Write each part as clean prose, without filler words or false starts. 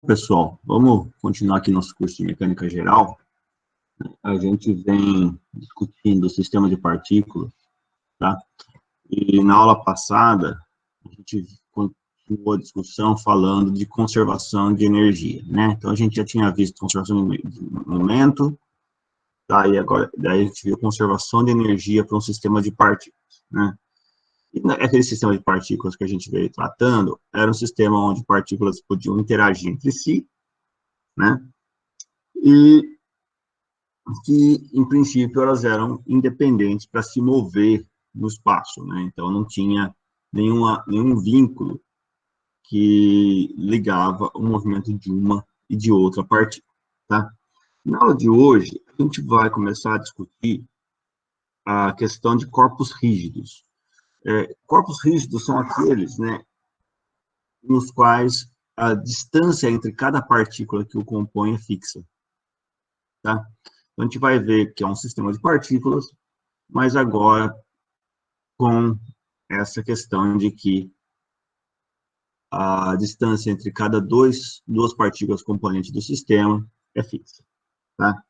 Pessoal, vamos continuar aqui nosso curso de mecânica geral. A gente vem discutindo o sistema de partículas, tá? E na aula passada, a gente continuou a discussão falando de conservação de energia, né? Então, a gente já tinha visto conservação de momento, tá? E agora, daí a gente viu conservação de energia para um sistema de partículas, né? E aquele sistema de partículas que a gente veio tratando era um sistema onde partículas podiam interagir entre si, né? E que, em princípio, elas eram independentes para se mover no espaço, né? Então, não tinha nenhum vínculo que ligava o movimento de uma e de outra partícula, tá? Na aula de hoje, a gente vai começar a discutir a questão de corpos rígidos. Corpos rígidos são aqueles, né, nos quais a distância entre cada partícula que o compõe é fixa, tá? Então, a gente vai ver que é um sistema de partículas, mas agora com essa questão de que a distância entre cada duas partículas componentes do sistema é fixa, tá?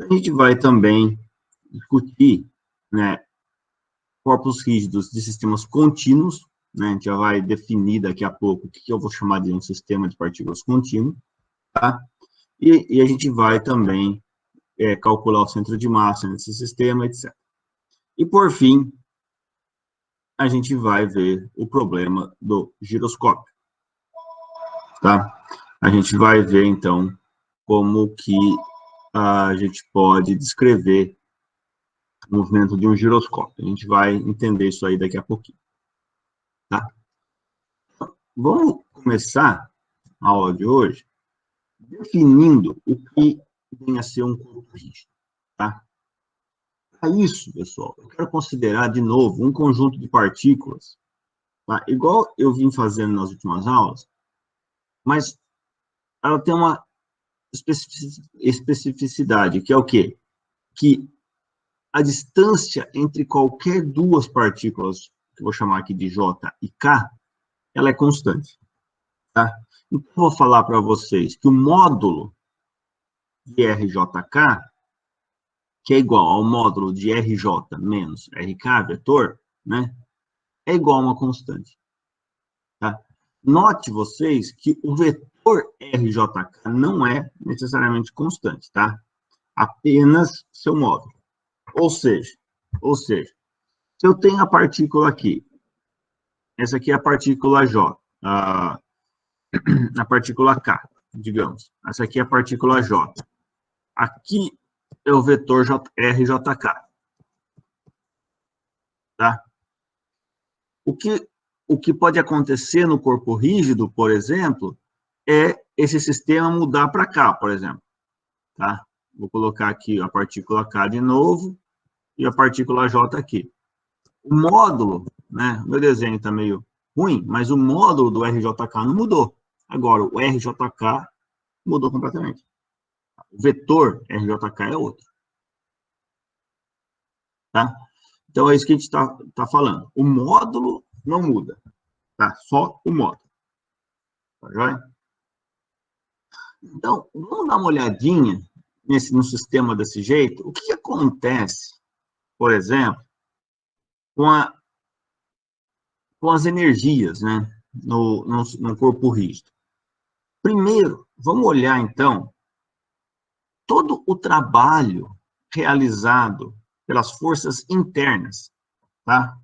A gente vai também discutir, né, corpos rígidos de sistemas contínuos, né? A gente já vai definir daqui a pouco o que eu vou chamar de um sistema de partículas contínuo, tá? E a gente vai também calcular o centro de massa nesse sistema, etc. E, por fim, a gente vai ver o problema do giroscópio, tá? A gente vai ver, então, como que a gente pode descrever o movimento de um giroscópio. A gente vai entender isso aí daqui a pouquinho, tá? Vamos começar a aula de hoje definindo o que vem a ser um corpo rígido, tá? Para isso, pessoal, eu quero considerar, de novo, um conjunto de partículas, tá? Igual eu vim fazendo nas últimas aulas, mas ela tem uma especificidade, que é o quê? Que a distância entre qualquer duas partículas, que eu vou chamar aqui de J e K, ela é constante, tá? Então, eu vou falar para vocês que o módulo de RJK, que é igual ao módulo de RJ menos RK, vetor, né? É igual a uma constante, tá? Note vocês que o vetor RJK não é necessariamente constante, tá? Apenas seu módulo. Ou seja, se eu tenho a partícula aqui, essa aqui é a partícula J, a partícula K, digamos. Essa aqui é a partícula J. Aqui é o vetor RJK. Tá? O que pode acontecer no corpo rígido, por exemplo, é esse sistema mudar para cá, por exemplo. Tá? Vou colocar aqui a partícula K de novo e a partícula J aqui. O módulo, né? O meu desenho está meio ruim, mas o módulo do RJK não mudou. Agora, o RJK mudou completamente. O vetor RJK é outro. Tá? Então, é isso que a gente está falando. O módulo não muda. Tá? Só o módulo. Tá joia? Então, vamos dar uma olhadinha no sistema desse jeito. O que acontece, por exemplo, com as energias, né, no corpo rígido? Primeiro, vamos olhar, então, todo o trabalho realizado pelas forças internas, tá?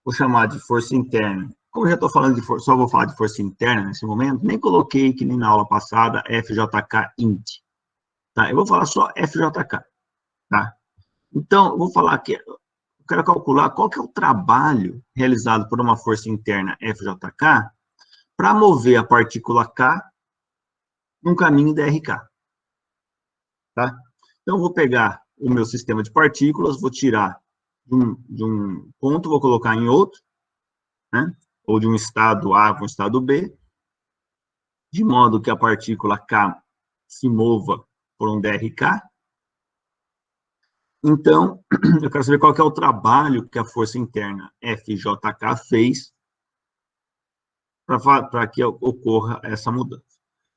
Vou chamar de força interna. Como eu já estou falando de força, só vou falar de força interna nesse momento, nem coloquei, que nem na aula passada, FJK int. Tá? Eu vou falar só FJK. Tá? Então, eu vou falar que eu quero calcular qual que é o trabalho realizado por uma força interna FJK para mover a partícula K num caminho DRK. Tá? Então, eu vou pegar o meu sistema de partículas, vou tirar de um ponto, vou colocar em outro, né? Ou de um estado A para um estado B, de modo que a partícula K se mova por um DRK. Então, eu quero saber qual que é o trabalho que a força interna FJK fez para que ocorra essa mudança.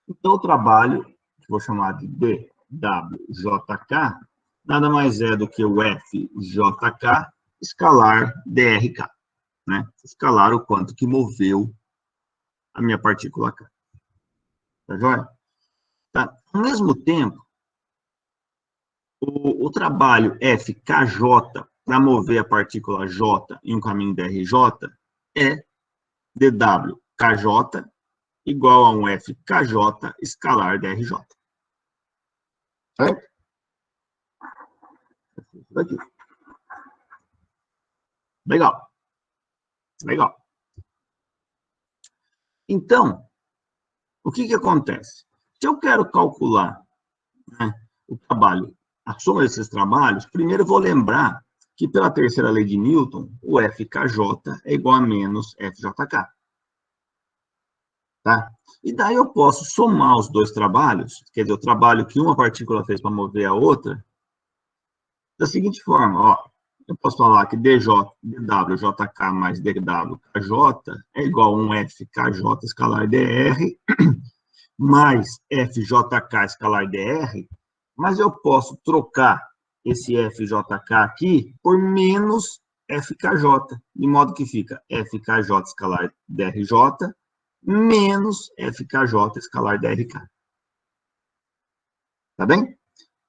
Então, o trabalho, que vou chamar de DWJK, nada mais é do que o FJK escalar DRK, né? Escalar o quanto que moveu a minha partícula K. Tá joia? Tá? Ao mesmo tempo, o trabalho FKJ para mover a partícula J em um caminho DRJ é DWKJ igual a um FKJ escalar DRJ. Certo? Aqui. Legal. Legal. Então, o que acontece? Se eu quero calcular, né, o trabalho, a soma desses trabalhos, primeiro eu vou lembrar que pela terceira lei de Newton, o FKJ é igual a menos FJK. Tá? E daí eu posso somar os dois trabalhos, quer dizer, o trabalho que uma partícula fez para mover a outra, da seguinte forma, ó, eu posso falar que dWJK mais dWKJ é igual a um FKJ escalar dr mais FJK escalar dr, mas eu posso trocar esse FJK aqui por menos FKJ, de modo que fica FKJ escalar drJ menos FKJ escalar drK. Tá bem?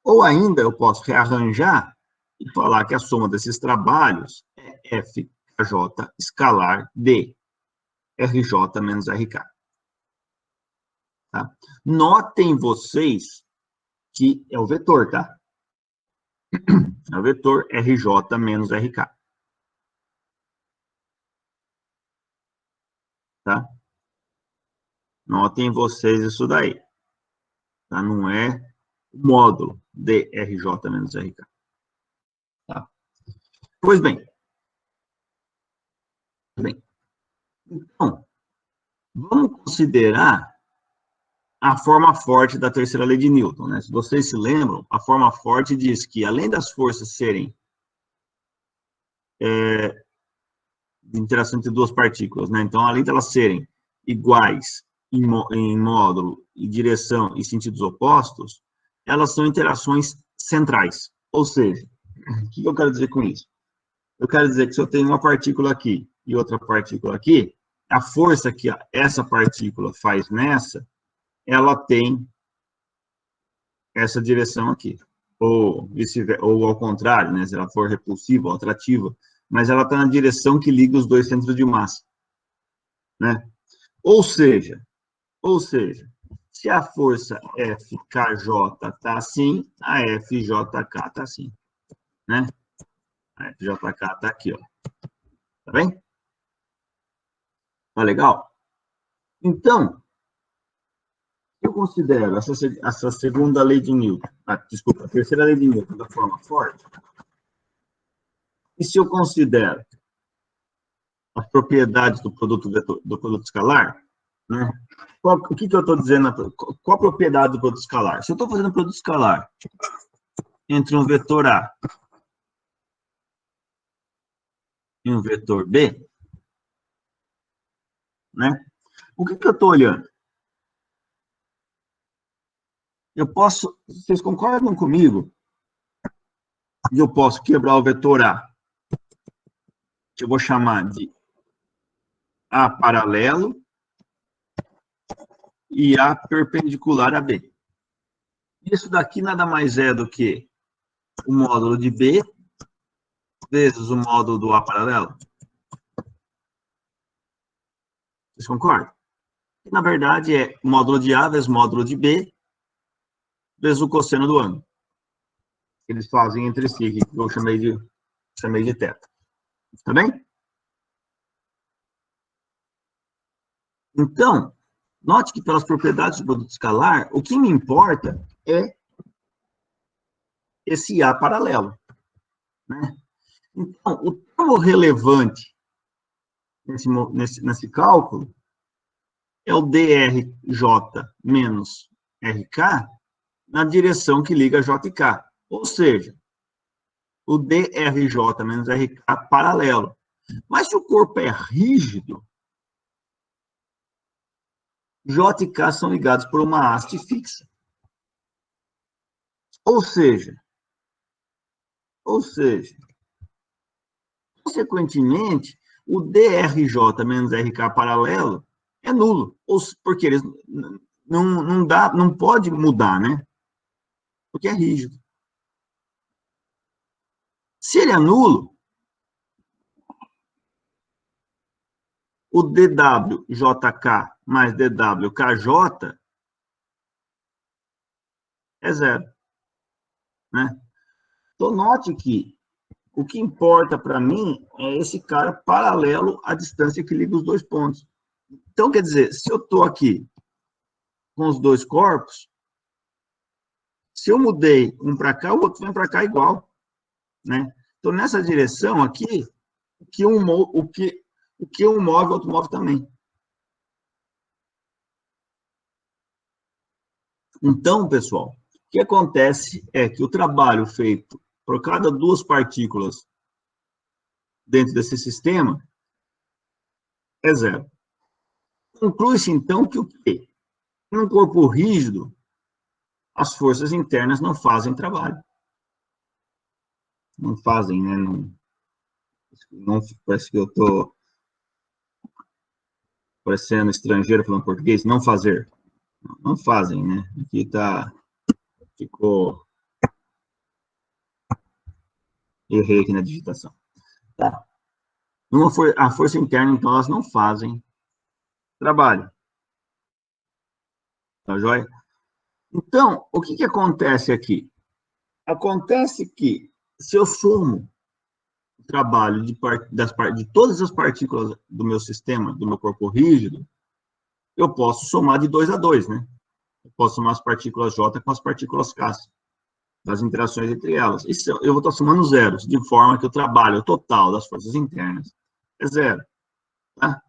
Ou ainda eu posso rearranjar e falar que a soma desses trabalhos é FKJ escalar D, RJ menos RK. Tá? Notem vocês que é o vetor, tá? É o vetor RJ menos RK. Tá? Notem vocês isso daí. Tá? Não é o módulo de RJ menos RK. Tá? Pois bem. Então, vamos considerar a forma forte da terceira lei de Newton, né? Se vocês se lembram, a forma forte diz que, além das forças serem de interação entre duas partículas, né? Então, além de elas serem iguais em módulo, e direção e sentidos opostos, elas são interações centrais. Ou seja, o que eu quero dizer com isso? Eu quero dizer que se eu tenho uma partícula aqui e outra partícula aqui, a força que essa partícula faz nessa, ela tem essa direção aqui. Ou ao contrário, né? Se ela for repulsiva ou atrativa, mas ela está na direção que liga os dois centros de massa, né? Ou seja, se a força FKJ está assim, a FJK está assim, né? A FJK está aqui, ó. Tá bem? Tá legal? Então, eu considero essa segunda lei de Newton, desculpa, a terceira lei de Newton da forma forte, e se eu considero as propriedades do produto escalar, né? O que eu estou dizendo? Qual a propriedade do produto escalar? Se eu estou fazendo um produto escalar entre um vetor A e um vetor B, né? O que eu estou olhando? Eu posso, vocês concordam comigo? E eu posso quebrar o vetor A, que eu vou chamar de A paralelo e A perpendicular a B. Isso daqui nada mais é do que o módulo de B vezes o módulo do A paralelo. Vocês concordam? Que, na verdade, é módulo de A vezes módulo de B vezes o cosseno do ângulo. Eles fazem entre si, que eu chamei de θ. Tá bem? Então, note que pelas propriedades do produto escalar, o que me importa é esse A paralelo, né? Então, o termo relevante nesse cálculo é o drJ menos RK na direção que liga J e K. Ou seja, o drJ menos RK paralelo. Mas se o corpo é rígido, J e K são ligados por uma haste fixa. Ou seja, consequentemente, o DRJ menos RK paralelo é nulo, porque eles não pode mudar, né? Porque é rígido. Se ele é nulo, o DWJK mais DWKJ é zero, né? Então, note que o que importa para mim é esse cara paralelo à distância que liga os dois pontos. Então, quer dizer, se eu estou aqui com os dois corpos, se eu mudei um para cá, o outro vem para cá igual, né? Então, nessa direção aqui, o que um move, o outro move também. Então, pessoal, o que acontece é que o trabalho feito por cada duas partículas dentro desse sistema é zero. Conclui-se, então, que o quê? Num corpo rígido, as forças internas não fazem trabalho. Não fazem, né? Não parece que eu estou parecendo estrangeiro falando português. Não fazer. Não fazem, né? Aqui ficou... Errei aqui na digitação. Tá. A força interna, então, elas não fazem trabalho. Tá joia? Então, o que acontece aqui? Acontece que, se eu somo o trabalho de todas as partículas do meu sistema, do meu corpo rígido, eu posso somar de 2 a 2, né? Eu posso somar as partículas J com as partículas K, das interações entre elas. Isso, eu vou estar somando zeros, de forma que o trabalho total das forças internas é zero. Tá?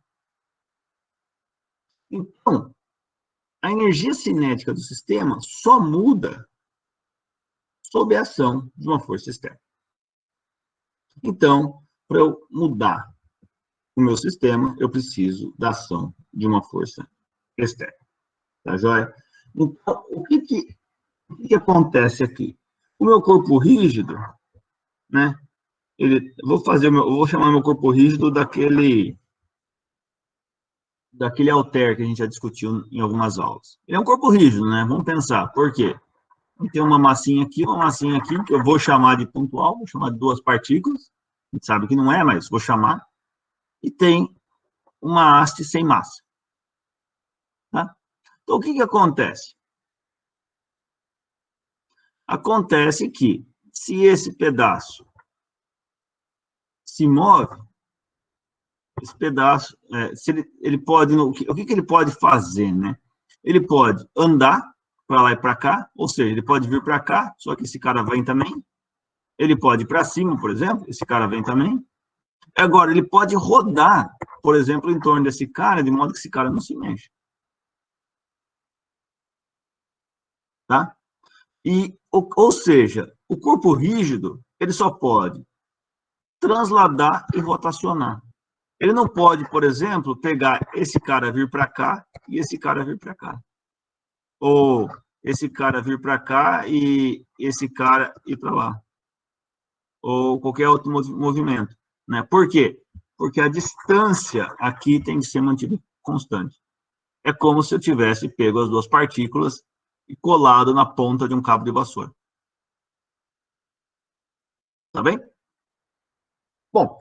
Então, a energia cinética do sistema só muda sob a ação de uma força externa. Então, para eu mudar o meu sistema, eu preciso da ação de uma força externa. Tá joia? Então, o que acontece aqui? O meu corpo rígido, né? Eu vou chamar meu corpo rígido daquele halter que a gente já discutiu em algumas aulas. Ele é um corpo rígido, né? Vamos pensar, por quê? Tem uma massinha aqui, que eu vou chamar de pontual, vou chamar de duas partículas, a gente sabe que não é, mas vou chamar, e tem uma haste sem massa. Tá? Então, o que acontece? Acontece que, se esse pedaço se move, esse pedaço, se ele pode, o que ele pode fazer, né? Ele pode andar para lá e para cá, ou seja, ele pode vir para cá, só que esse cara vem também. Ele pode ir para cima, por exemplo, esse cara vem também. Agora, ele pode rodar, por exemplo, em torno desse cara, de modo que esse cara não se mexe. Tá? Ou seja, o corpo rígido, ele só pode transladar e rotacionar. Ele não pode, por exemplo, pegar esse cara vir para cá e esse cara vir para cá. Ou esse cara vir para cá e esse cara ir para lá. Ou qualquer outro movimento. Né? Por quê? Porque a distância aqui tem que ser mantida constante. É como se eu tivesse pego as duas partículas e colado na ponta de um cabo de vassoura. Tá bem? Bom,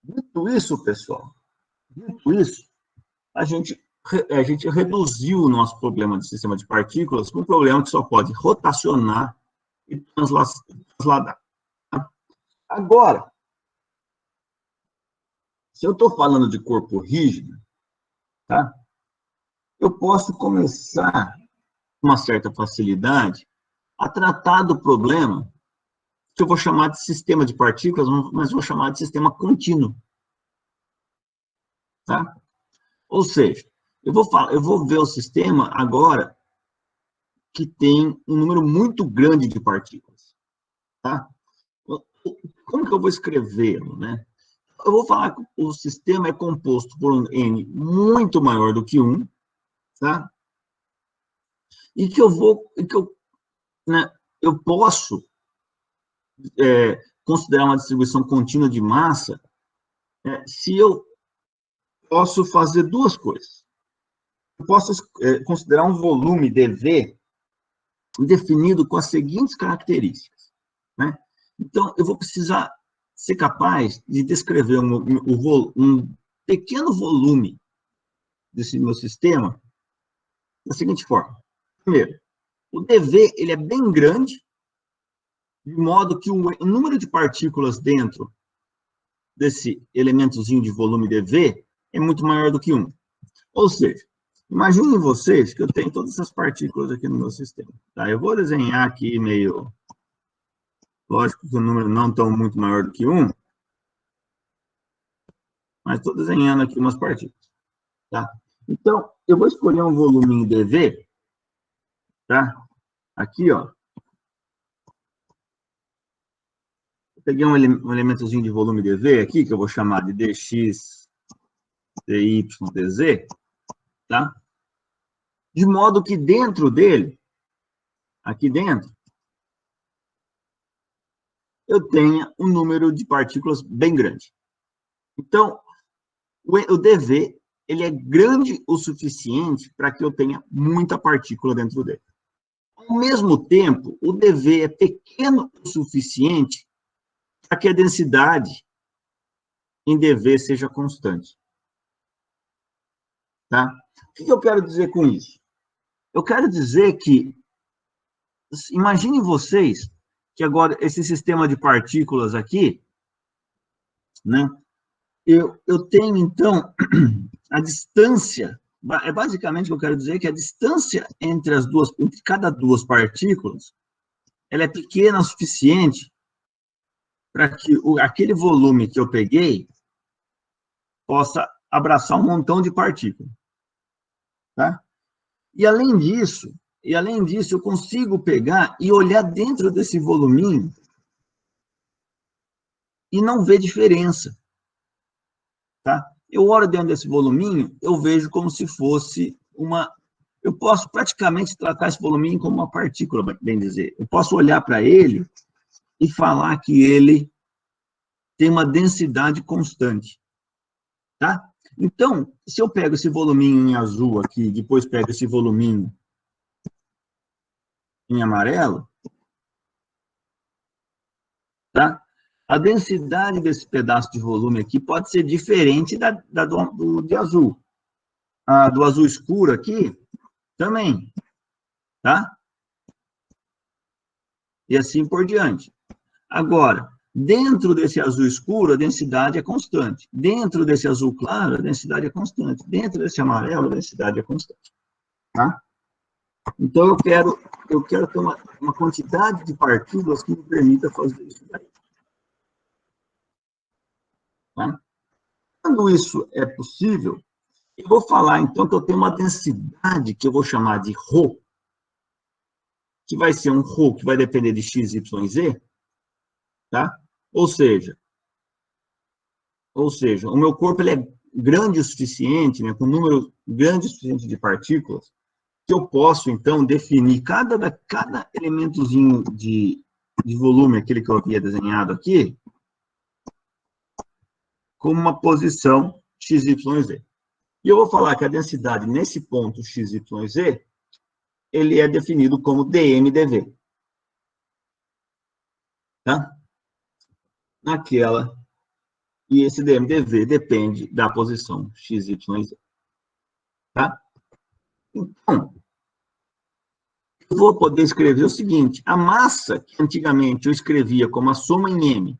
dito isso, pessoal, a gente reduziu o nosso problema de sistema de partículas para um problema que só pode rotacionar e transladar. Tá? Agora, se eu estou falando de corpo rígido, tá? Eu posso começar, com uma certa facilidade, a tratar do problema que eu vou chamar de sistema de partículas, mas vou chamar de sistema contínuo. Tá? Ou seja, eu vou ver o sistema agora que tem um número muito grande de partículas. Tá? Como que eu vou escrevê-lo, né? eu vou falar que o sistema é composto por um N muito maior do que 1, tá? E que eu posso considerar uma distribuição contínua de massa se eu posso fazer duas coisas. Eu posso considerar um volume dV definido com as seguintes características, né? Então, eu vou precisar ser capaz de descrever um pequeno volume desse meu sistema da seguinte forma. Primeiro, o dV ele é bem grande, de modo que o número de partículas dentro desse elementozinho de volume dV é muito maior do que 1. Ou seja, imaginem vocês que eu tenho todas essas partículas aqui no meu sistema. Tá? Eu vou desenhar aqui meio... Lógico que o número não tão muito maior do que 1, mas estou desenhando aqui umas partículas. Tá? Então, eu vou escolher um volume em dV, tá? Aqui, ó. Eu peguei um elementozinho de volume dV aqui, que eu vou chamar de dx, dy, dz, tá? De modo que dentro dele, aqui dentro, eu tenha um número de partículas bem grande. Então, o dV, ele é grande o suficiente para que eu tenha muita partícula dentro dele. Ao mesmo tempo, o dV é pequeno o suficiente para que a densidade em dV seja constante. Tá? O que eu quero dizer com isso? Eu quero dizer que, imaginem vocês que agora esse sistema de partículas aqui, né? Eu tenho, então, a distância, basicamente o que eu quero dizer é que a distância entre cada duas partículas, ela é pequena o suficiente para que aquele volume que eu peguei possa abraçar um montão de partículas. Tá? E além disso, eu consigo pegar e olhar dentro desse voluminho e não ver diferença. Tá? Eu olho dentro desse voluminho, eu vejo como se fosse uma... Eu posso praticamente tratar esse voluminho como uma partícula, bem dizer. Eu posso olhar para ele e falar que ele tem uma densidade constante. Tá? Então, se eu pego esse voluminho em azul aqui, depois pego esse voluminho em amarelo, tá? A densidade desse pedaço de volume aqui pode ser diferente de azul. A do azul escuro aqui, também, tá? E assim por diante. Agora, dentro desse azul escuro, a densidade é constante. Dentro desse azul claro, a densidade é constante. Dentro desse amarelo, a densidade é constante. Tá? Então, eu quero ter uma quantidade de partículas que me permita fazer isso daí. Tá? Quando isso é possível, eu vou falar, então, que eu tenho uma densidade que eu vou chamar de ρ, que vai ser um ρ que vai depender de x, y, z, tá? Ou seja, o meu corpo ele é grande o suficiente, né, com um número grande o suficiente de partículas, que eu posso, então, definir cada elementozinho de volume, aquele que eu havia desenhado aqui, como uma posição x, y, z. E eu vou falar que a densidade nesse ponto x, y, z, ele é definido como dm/dv. Tá? E esse dm/dv depende da posição x, y, z. Tá? Então, eu vou poder escrever o seguinte: a massa que antigamente eu escrevia como a soma em I,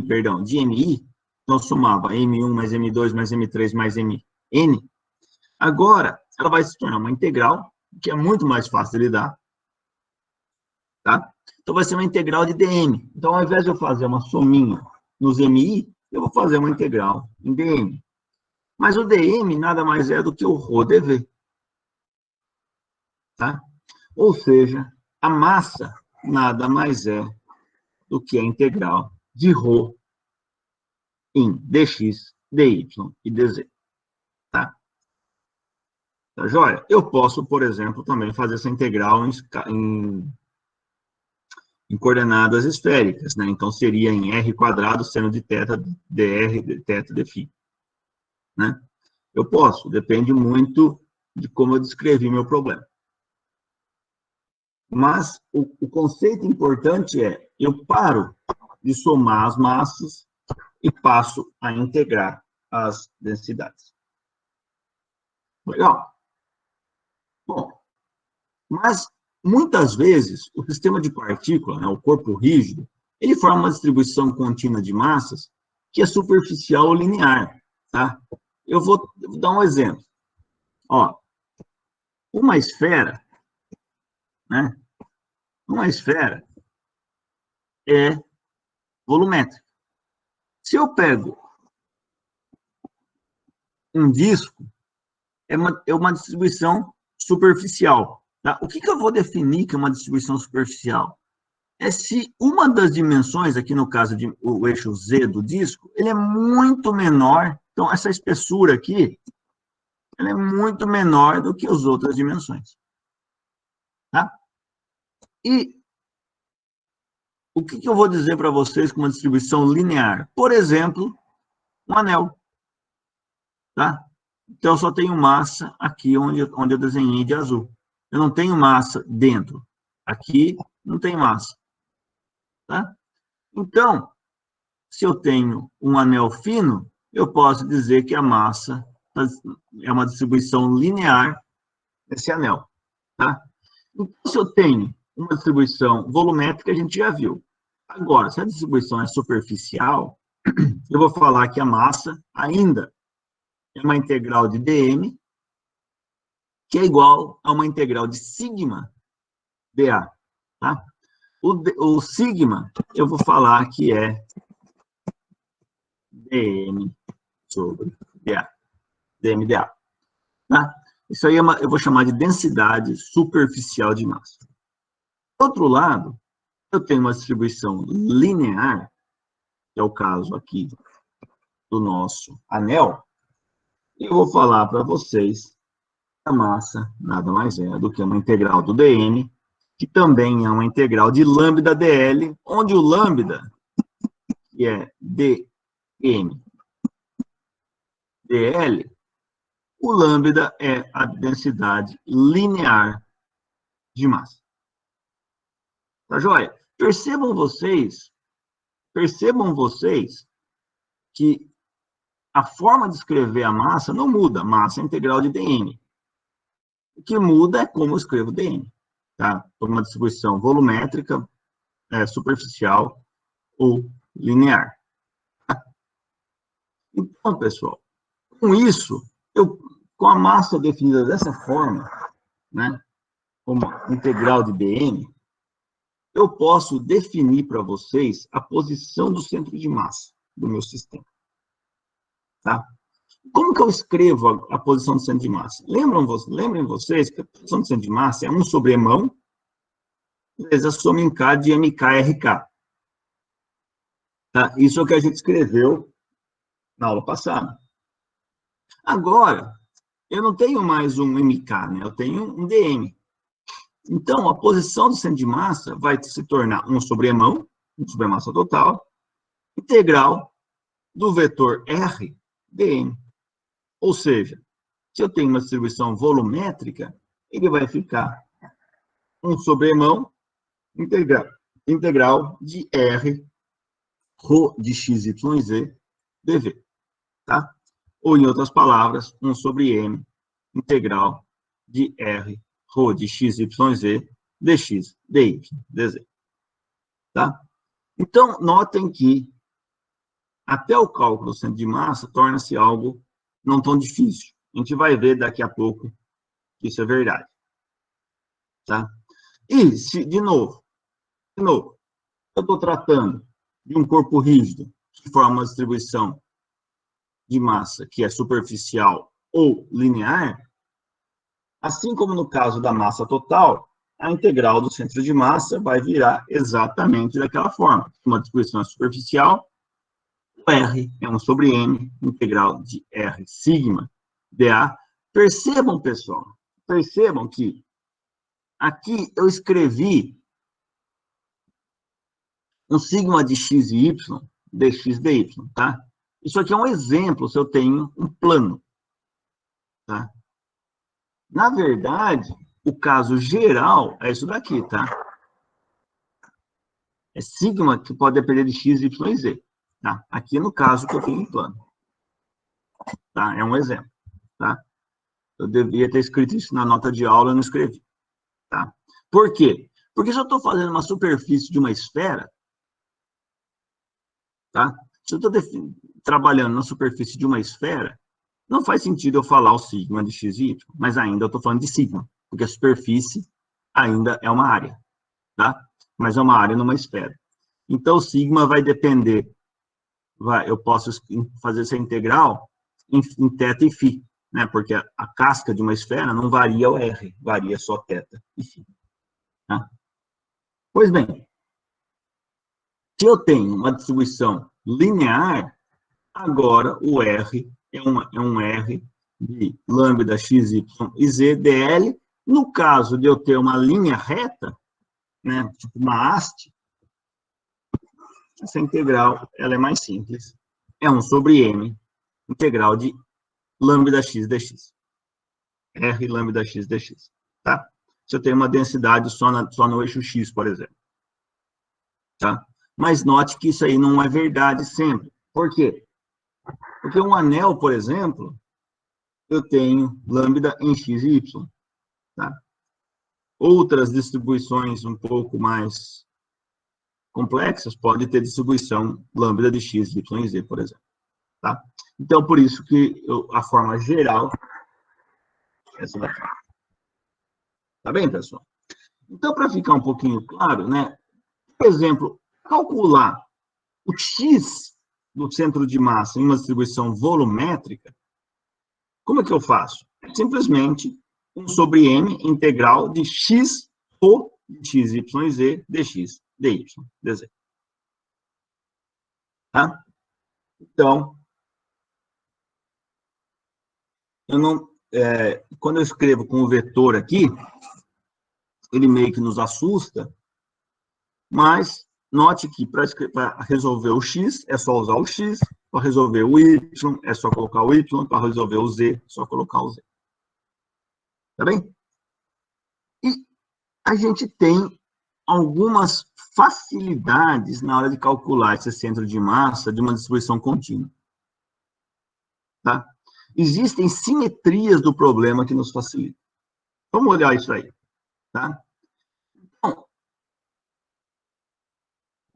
perdão, de MI, então eu somava M1 mais M2 mais M3 mais MN, agora ela vai se tornar uma integral, que é muito mais fácil de lidar, tá? Então vai ser uma integral de dm. Então, ao invés de eu fazer uma sominha nos MI, eu vou fazer uma integral em dm. Mas o dm nada mais é do que o ρ/dv. Tá? Ou seja, a massa nada mais é do que a integral de ρ em dx, dy e dz. Tá? Tá joia? Eu posso, por exemplo, também fazer essa integral em coordenadas esféricas, né? Então, seria em r² seno de θ dr de θ dφ. Né? Eu posso, depende muito de como eu descrevi meu problema. Mas o conceito importante é, eu paro de somar as massas e passo a integrar as densidades. Legal? Bom, mas muitas vezes o sistema de partícula, né, o corpo rígido, ele forma uma distribuição contínua de massas que é superficial ou linear, tá? Eu vou dar um exemplo. Ó, uma esfera, né? Uma esfera é volumétrica. Se eu pego um disco, é uma distribuição superficial. Tá? O que eu vou definir que é uma distribuição superficial? É se uma das dimensões, aqui no caso o eixo Z do disco, ele é muito menor. Então, essa espessura aqui, ela é muito menor do que as outras dimensões. Tá? E o que eu vou dizer para vocês com uma distribuição linear? Por exemplo, um anel. Tá? Então, eu só tenho massa aqui onde eu desenhei de azul. Eu não tenho massa dentro. Aqui não tem massa. Tá? Então, se eu tenho um anel fino, eu posso dizer que a massa é uma distribuição linear desse anel. Tá? Então, se eu tenho uma distribuição volumétrica, a gente já viu. Agora, se a distribuição é superficial, eu vou falar que a massa ainda é uma integral de dm, que é igual a uma integral de sigma dA. Tá? O sigma, eu vou falar que é dm sobre dA. dm dA. Tá? Isso aí eu vou chamar de densidade superficial de massa. Do outro lado, eu tenho uma distribuição linear, que é o caso aqui do nosso anel, e eu vou falar para vocês que a massa nada mais é do que uma integral do dm, que também é uma integral de lambda dl, onde o lambda, que é dm dl, o lambda é a densidade linear de massa. Tá joia? Percebam vocês que a forma de escrever a massa não muda. Massa é integral de dm. O que muda é como eu escrevo dm. Tá? Por uma distribuição volumétrica, superficial ou linear. Então, pessoal, com isso, com a massa definida dessa forma, né, como integral de dm, eu posso definir para vocês a posição do centro de massa do meu sistema. Tá? Como que eu escrevo a posição do centro de massa? Lembrem vocês que a posição do centro de massa é 1 sobre mão, vezes a soma em K de MKRK. Tá? Isso é o que a gente escreveu na aula passada. Agora, eu não tenho mais um MK, né? Eu tenho um dm. Então, a posição do centro de massa vai se tornar 1 sobre mão, 1 sobre a massa total, integral do vetor R dm. Ou seja, se eu tenho uma distribuição volumétrica, ele vai ficar 1 sobre mão, integral de R, ρ de x, y, z, dv. Tá? Ou, em outras palavras, 1 sobre m, integral de R, ρ de x, y, z, dx, dy, dz. Tá? Então, notem que até o cálculo do centro de massa torna-se algo não tão difícil. A gente vai ver daqui a pouco que isso é verdade. Tá? E, de novo, eu estou tratando de um corpo rígido que forma uma distribuição de massa que é superficial ou linear, assim como no caso da massa total, a integral do centro de massa vai virar exatamente daquela forma. Uma distribuição é superficial, O R é 1 sobre M, integral de R sigma dA. Percebam, pessoal, percebam que aqui eu escrevi um sigma de x e y, dx dy, tá? Isso aqui é um exemplo se eu tenho um plano, tá? Na verdade, o caso geral é isso daqui, tá? É sigma que pode depender de x, y e z, tá? Aqui no caso que eu tenho um plano, tá? É um exemplo, tá? Eu devia ter escrito isso na nota de aula, eu não escrevi, tá? Por quê? Porque se eu estou fazendo uma superfície de uma esfera, tá? Se eu estou trabalhando na superfície de uma esfera, não faz sentido eu falar o sigma de x e y, mas ainda eu estou falando de sigma, porque a superfície ainda é uma área, tá? Mas é uma área numa esfera. Então, o sigma vai depender, eu posso fazer essa integral em θ e φ, né? Porque a casca de uma esfera não varia o r, varia só θ e φ. Tá? Pois bem, se eu tenho uma distribuição linear, agora o R é um R de lambda x, y e z dl. No caso de eu ter uma linha reta, né, tipo uma haste, essa integral ela é mais simples. É 1 sobre m, integral de lambda x dx. R lambda x dx. Tá? Se eu tenho uma densidade só no eixo x, por exemplo. Tá? Mas note que isso aí não é verdade sempre. Por quê? Porque um anel, por exemplo, eu tenho lambda em x e y. Tá? Outras distribuições um pouco mais complexas podem ter distribuição lambda de x, y e z, por exemplo. Tá? Então, por isso que a forma geral é essa daqui. Tá bem, pessoal? Então, para ficar um pouquinho claro, né? Por exemplo, calcular o x do centro de massa em uma distribuição volumétrica, como é que eu faço? Simplesmente 1 sobre m integral de x ou de x, y e z dx, dy, dz. Tá? Então, eu não, quando eu escrevo com o vetor aqui, ele meio que nos assusta, mas note que para resolver o x, é só usar o x, para resolver o y, é só colocar o y, para resolver o z, é só colocar o z. Tá bem? E a gente tem algumas facilidades na hora de calcular esse centro de massa de uma distribuição contínua. Tá? Existem simetrias do problema que nos facilitam. Vamos olhar isso aí. Tá? Então,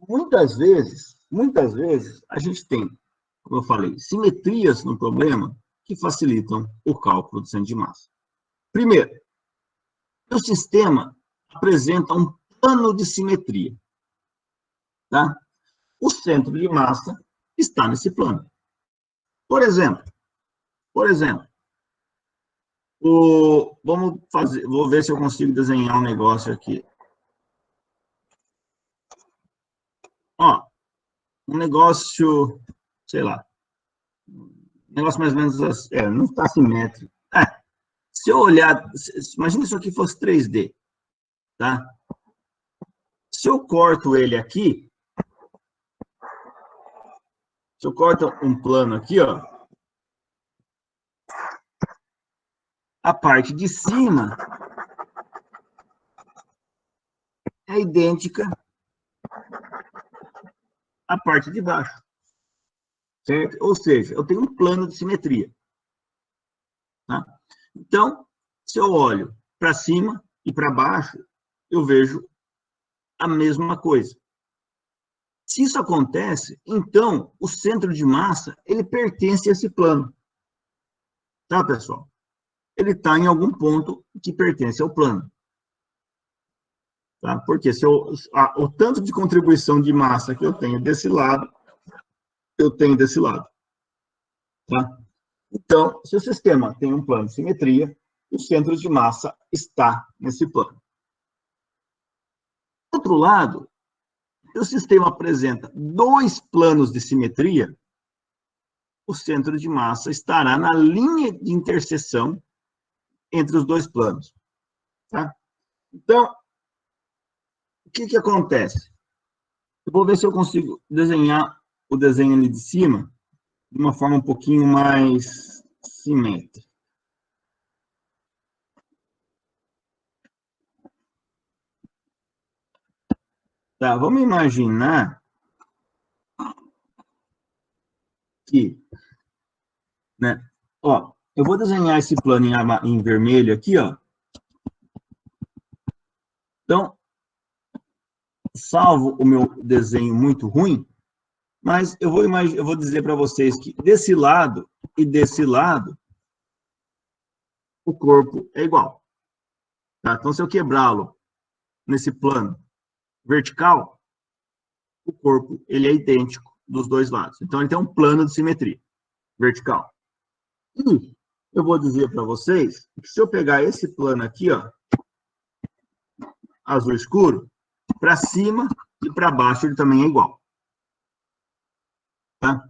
muitas vezes, a gente tem, como eu falei, simetrias no problema que facilitam o cálculo do centro de massa. Primeiro, o sistema apresenta um plano de simetria. Tá? O centro de massa está nesse plano. Por exemplo, vou ver se eu consigo desenhar um negócio aqui. Ó, um negócio, sei lá, um negócio mais ou menos assim, não está simétrico. Se eu olhar, imagina se isso aqui fosse 3D, tá? Se eu corto ele aqui, se eu corto um plano aqui, ó, a parte de cima é idêntica à parte de baixo, certo? Ou seja, eu tenho um plano de simetria. Tá? Então, se eu olho para cima e para baixo, eu vejo a mesma coisa. Se isso acontece, então, o centro de massa, ele pertence a esse plano. Tá, pessoal? Ele está em algum ponto que pertence ao plano. Tá? Porque se o tanto de contribuição de massa que eu tenho desse lado, eu tenho desse lado. Tá? Então, se o sistema tem um plano de simetria, o centro de massa está nesse plano. Do outro lado, se o sistema apresenta dois planos de simetria, o centro de massa estará na linha de interseção entre os dois planos. Tá? Então, o que acontece? Eu vou ver se eu consigo desenhar o desenho ali de cima de uma forma um pouquinho mais simétrica. Tá, vamos imaginar que, né, ó, eu vou desenhar esse plano em vermelho aqui, ó. Então, salvo o meu desenho muito ruim, mas eu vou dizer para vocês que desse lado e desse lado, o corpo é igual. Tá? Então, se eu quebrá-lo nesse plano vertical, o corpo ele é idêntico dos dois lados. Então, ele tem um plano de simetria vertical. E eu vou dizer para vocês que se eu pegar esse plano aqui, ó, azul escuro, para cima e para baixo ele também é igual. Tá?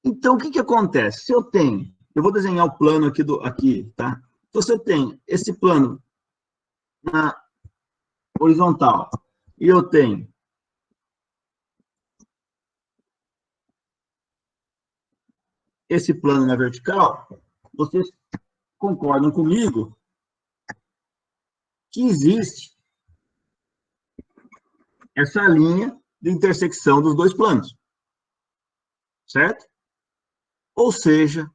Então, o que acontece? Se eu tenho, eu vou desenhar o plano aqui, tá? Então, se eu tenho esse plano na horizontal e eu tenho esse plano na vertical, vocês concordam comigo que existe essa linha de intersecção dos dois planos, certo? Ou seja,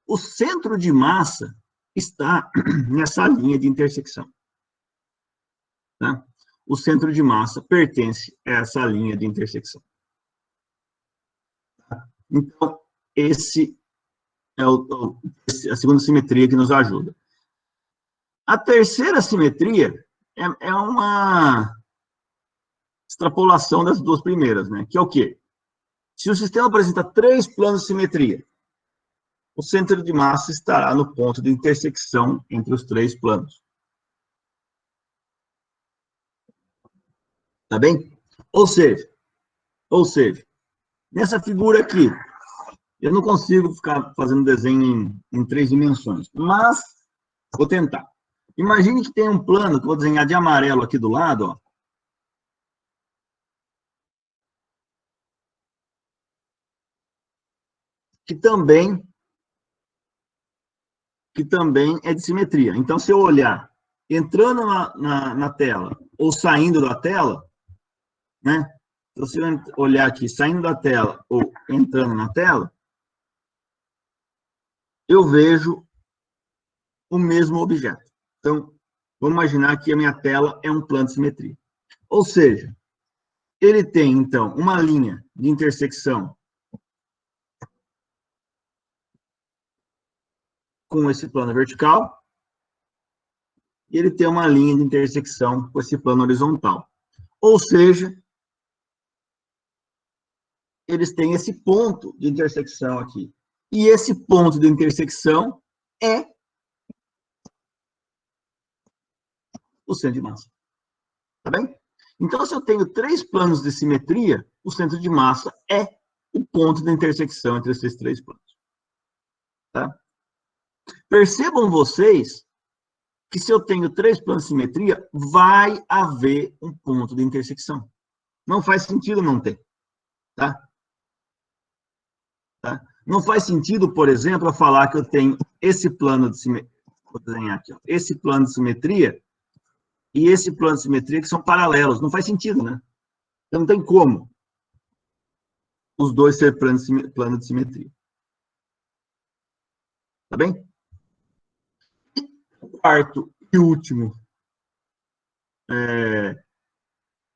o centro de massa está nessa linha de intersecção. Tá? O centro de massa pertence a essa linha de intersecção. Então, esse é a segunda simetria que nos ajuda. A terceira simetria é uma extrapolação das duas primeiras, né? Que é o quê? Se o sistema apresenta 3 planos de simetria, o centro de massa estará no ponto de intersecção entre os 3 planos. Tá bem? Ou seja, nessa figura aqui, eu não consigo ficar fazendo desenho em 3 dimensões, mas vou tentar. Imagine que tem um plano que eu vou desenhar de amarelo aqui do lado, ó. Que também é de simetria. Então, se eu olhar entrando na tela ou saindo da tela, né? Então, se eu olhar aqui saindo da tela ou entrando na tela, eu vejo o mesmo objeto. Então, vamos imaginar que a minha tela é um plano de simetria. Ou seja, ele tem, então, uma linha de intersecção com esse plano vertical, e ele tem uma linha de intersecção com esse plano horizontal. Ou seja, eles têm esse ponto de intersecção aqui. E esse ponto de intersecção é o centro de massa. Tá bem? Então, se eu tenho 3 planos de simetria, o centro de massa é o ponto de intersecção entre esses 3 planos. Tá? Percebam vocês que se eu tenho 3 planos de simetria, vai haver um ponto de intersecção. Não faz sentido não ter. Tá? Tá? Não faz sentido, por exemplo, eu falar que eu tenho esse plano de simetria, vou desenhar aqui, ó, esse plano de simetria e esse plano de simetria que são paralelos. Não faz sentido, né? Então, não tem como os dois ser plano de simetria. Tá bem? O quarto e último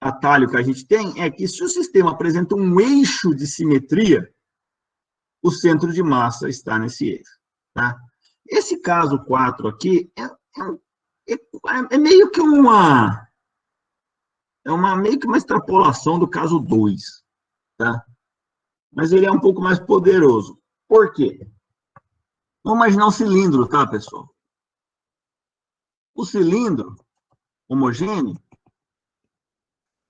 atalho que a gente tem é que se o sistema apresenta um eixo de simetria, o centro de massa está nesse eixo. Tá? Esse caso 4 aqui é meio que meio que uma extrapolação do caso 2. Tá? Mas ele é um pouco mais poderoso. Por quê? Vamos imaginar um cilindro, tá, pessoal? O cilindro homogêneo,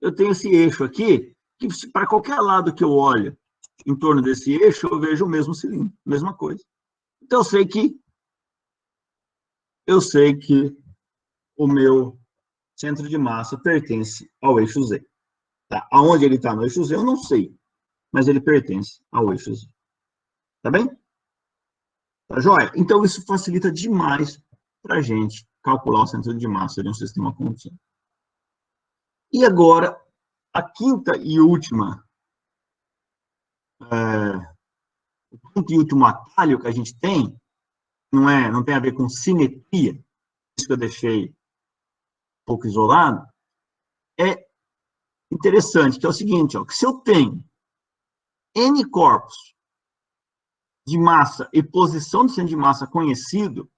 eu tenho esse eixo aqui, que para qualquer lado que eu olho, em torno desse eixo, eu vejo o mesmo cilindro, mesma coisa. Então, eu sei que o meu centro de massa pertence ao eixo Z. Tá? Aonde ele está no eixo Z, eu não sei, mas ele pertence ao eixo Z. Tá bem? Tá joia? Então, isso facilita demais para a gente calcular o centro de massa de um sistema contínuo. E agora, a quinta e última, o quinto e último atalho que a gente tem, não tem a ver com simetria, isso que eu deixei um pouco isolado, é interessante, que é o seguinte, ó, que se eu tenho N corpos de massa e posição do centro de massa conhecido,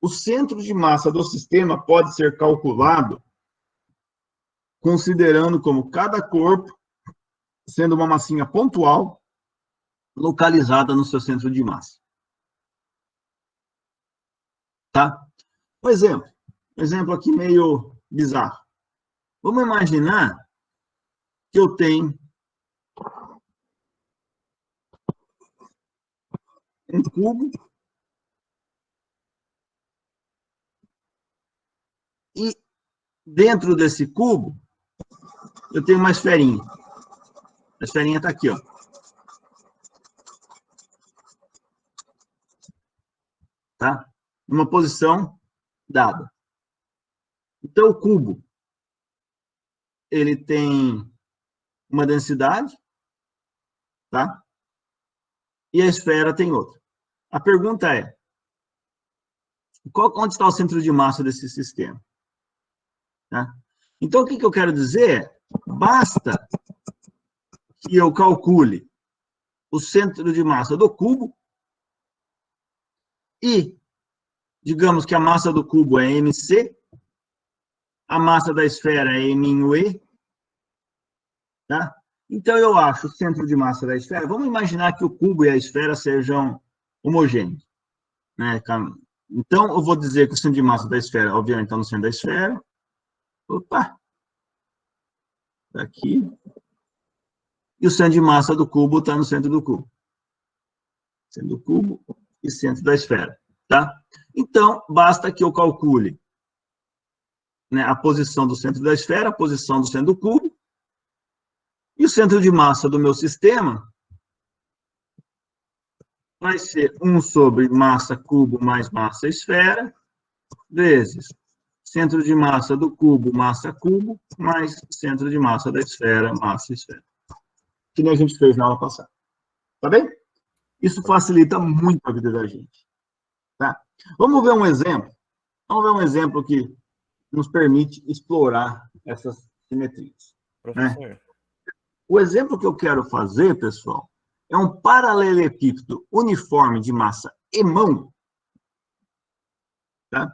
o centro de massa do sistema pode ser calculado considerando como cada corpo sendo uma massinha pontual localizada no seu centro de massa. Tá? Um exemplo aqui meio bizarro. Vamos imaginar que eu tenho um cubo e dentro desse cubo eu tenho uma esferinha. A esferinha está aqui, ó. Tá? Uma posição dada. Então, o cubo, ele tem uma densidade, tá? E a esfera tem outra. A pergunta é, onde está o centro de massa desse sistema? Tá? Então, o que eu quero dizer? Basta que eu calcule o centro de massa do cubo e, digamos que a massa do cubo é mc, a massa da esfera é m/e, tá? Então, eu acho o centro de massa da esfera. Vamos imaginar que o cubo e a esfera sejam homogêneos, né? Então, eu vou dizer que o centro de massa da esfera, obviamente, está no centro da esfera. Opa! Aqui. E o centro de massa do cubo está no centro do cubo. Centro do cubo e centro da esfera, tá? Então, basta que eu calcule, né, a posição do centro da esfera, a posição do centro do cubo, e o centro de massa do meu sistema vai ser 1 sobre massa cubo mais massa esfera, vezes centro de massa do cubo, massa cubo, mais centro de massa da esfera, massa esfera. Que nem a gente fez na aula passada. Tá bem? Isso facilita muito a vida da gente. Tá? Vamos ver um exemplo? Vamos ver um exemplo que nos permite explorar essas simetrias. Professor. Né? O exemplo que eu quero fazer, pessoal, é um paralelepípedo uniforme de massa e-mão, tá?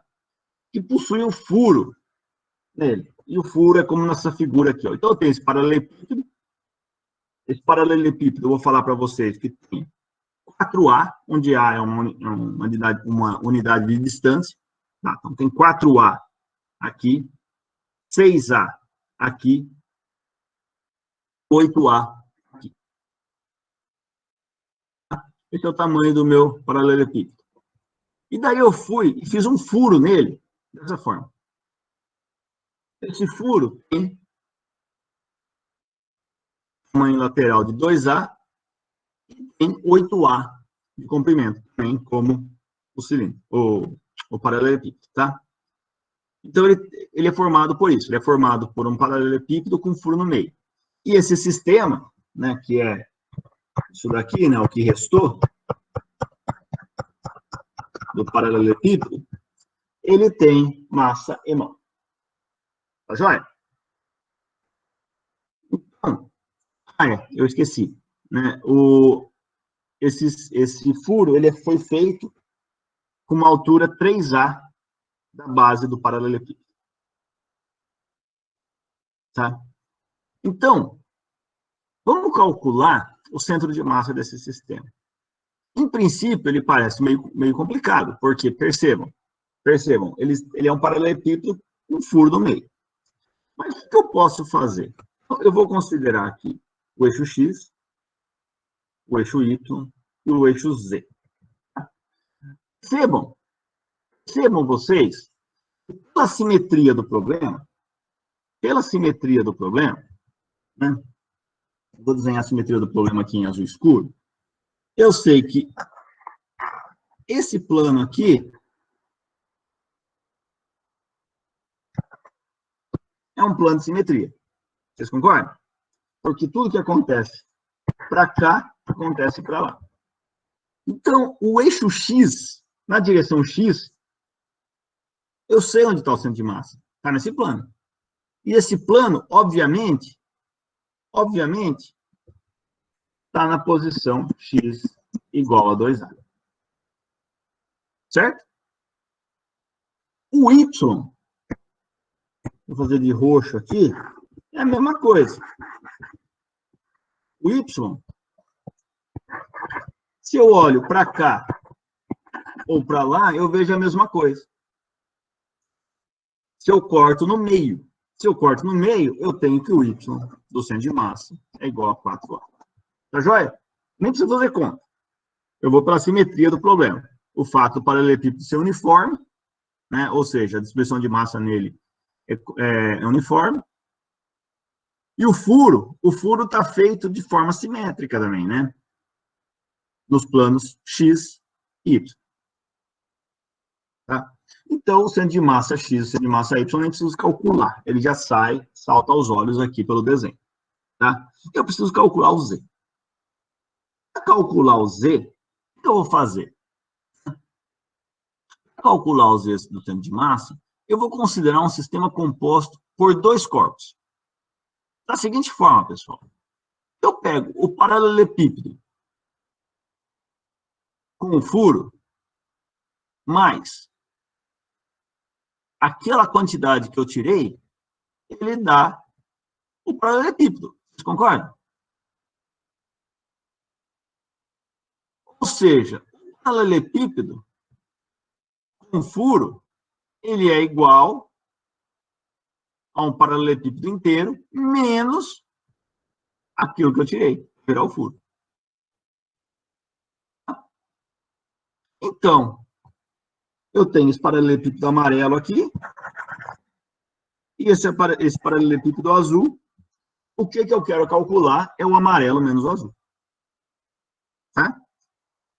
Que possui um furo nele. E o furo é como nessa figura aqui, ó. Então, eu tenho esse paralelepípedo. Esse paralelepípedo, eu vou falar para vocês que tem 4A, onde A é uma unidade de distância. Tá? Então, tem 4A aqui, 6A aqui, 8A aqui. Esse é o tamanho do meu paralelepípedo. E daí eu fui e fiz um furo nele, dessa forma. Esse furo tem tamanho lateral de 2A e tem 8A de comprimento, também como o cilindro, o paralelepípedo, tá? Então, ele é formado por isso, ele é formado por um paralelepípedo com furo no meio. E esse sistema, né, que é isso daqui, né, o que restou do paralelepípedo, ele tem massa e-mão. Tá joia? Então, eu esqueci, né, esse furo, ele foi feito com uma altura 3A da base do paralelepípedo. Tá? Então, vamos calcular o centro de massa desse sistema. Em princípio, ele parece meio complicado, porque, percebam, ele é um paralelepípedo com um furo no meio. Mas o que eu posso fazer? Eu vou considerar aqui o eixo X, o eixo Y e o eixo Z. Percebam vocês, pela simetria do problema, né? Vou desenhar a simetria do problema aqui em azul escuro. Eu sei que esse plano aqui é um plano de simetria. Vocês concordam? Porque tudo que acontece para cá, acontece para lá. Então, o eixo X, na direção X, eu sei onde está o centro de massa. Está nesse plano. E esse plano, obviamente, está na posição X igual a 2A. Certo? O Y, vou fazer de roxo aqui, é a mesma coisa. O Y, se eu olho para cá ou para lá, eu vejo a mesma coisa. Se eu corto no meio, eu tenho que o Y do centro de massa é igual a 4A. Tá joia? Nem preciso fazer conta. Eu vou para a simetria do problema. O fato do paralelepípedo ser uniforme, né? Ou seja, a distribuição de massa nele é uniforme. E o furo está feito de forma simétrica também, né? Nos planos X e Y. Tá? Então, o centro de massa X e o centro de massa Y nem preciso calcular. Ele já salta aos olhos aqui pelo desenho. Tá? Eu preciso calcular o Z. Para calcular o Z, o que eu vou fazer? Para calcular o Z do centro de massa, eu vou considerar um sistema composto por dois corpos. Da seguinte forma, pessoal. Eu pego o paralelepípedo com o furo, mais aquela quantidade que eu tirei, ele dá o paralelepípedo. Vocês concordam? Ou seja, o paralelepípedo com furo, ele é igual a um paralelepípedo inteiro, menos aquilo que eu tirei, virar o furo. Então, eu tenho esse paralelepípedo amarelo aqui, e esse paralelepípedo azul. O que eu quero calcular é o amarelo menos o azul. Tá?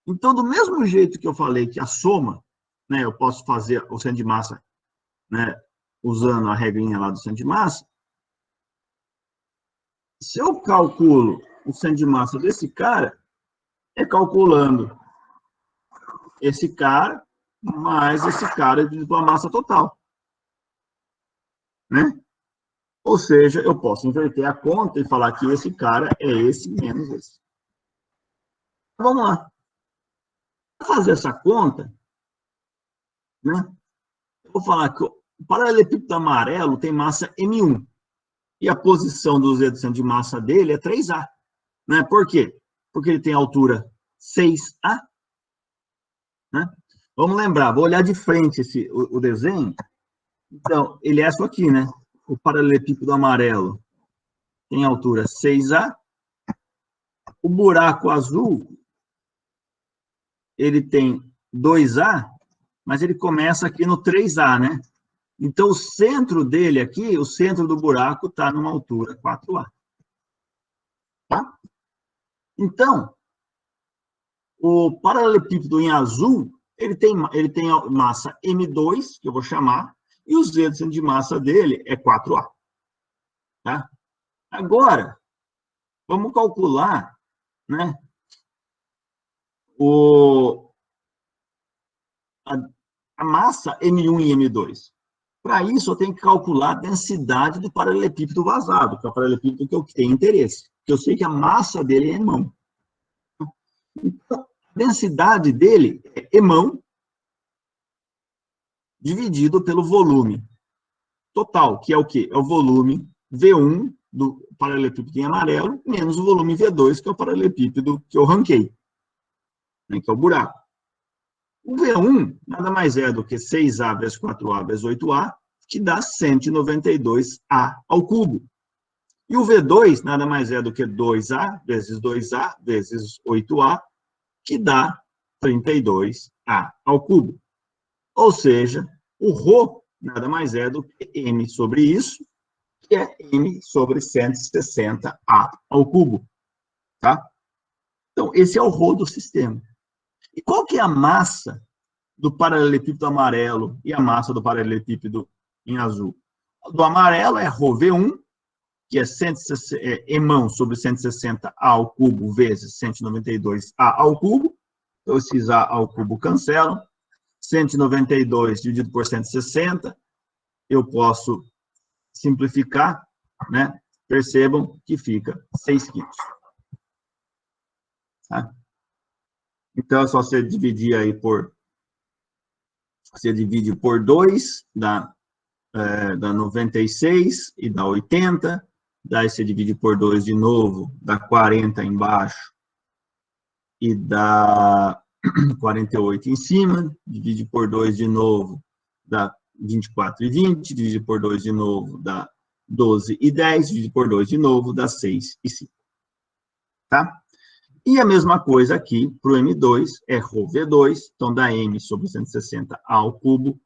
Então, do mesmo jeito que eu falei que a soma, né, eu posso fazer o centro de massa, né, usando a regrinha lá do centro de massa, se eu calculo o centro de massa desse cara, é calculando esse cara mais esse cara dividido a massa total. Né? Ou seja, eu posso inverter a conta e falar que esse cara é esse menos esse. Vamos lá. Para fazer essa conta, né, eu vou falar que o paralelepípedo amarelo tem massa M1. E a posição do Z do centro de massa dele é 3A. Né? Por quê? Porque ele tem altura 6A. Né? Vamos lembrar, vou olhar de frente o desenho. Então, ele é isso aqui, né? O paralelepípedo amarelo tem altura 6A. O buraco azul, ele tem 2A, mas ele começa aqui no 3A, né? Então, o centro dele aqui, o centro do buraco, está numa altura 4A. Tá? Então, o paralelepípedo em azul, ele tem massa M2, que eu vou chamar, e o Z do centro de massa dele é 4A. Tá? Agora, vamos calcular, né, a massa M1 e M2. Para isso, eu tenho que calcular a densidade do paralelepípedo vazado, que é o paralelepípedo que eu tenho interesse. Porque eu sei que a massa dele é emão. Então, a densidade dele é emão dividido pelo volume total, que é o quê? É o volume V1 do paralelepípedo em amarelo, menos o volume V2, que é o paralelepípedo que eu ranquei, né, que é o buraco. O V1 nada mais é do que 6A vezes 4A vezes 8A, que dá 192A ao cubo. E o V2 nada mais é do que 2A vezes 2A vezes 8A, que dá 32A ao cubo. Ou seja, o ρ nada mais é do que m sobre isso, que é m sobre 160A ao cubo. Tá? Então, esse é o ρ do sistema. E qual que é a massa do paralelepípedo amarelo e a massa do paralelepípedo em azul? Do amarelo é ρV1, que é emão sobre 160A ao cubo vezes 192A ao cubo. Então, esses A ao cubo cancelam. 192 dividido por 160, eu posso simplificar, né? Percebam que fica 6 quilos. Tá? Então, é só você dividir aí por... Você divide por 2, dá 96 e dá 80. Daí você divide por 2 de novo, dá 40 embaixo e dá 48 em cima. Divide por 2 de novo, dá 24 e 20. Divide por 2 de novo, dá 12 e 10. Divide por 2 de novo, dá 6 e 5. Tá? E a mesma coisa aqui para o M2, é ρV2, então dá M sobre 160A ao cubo,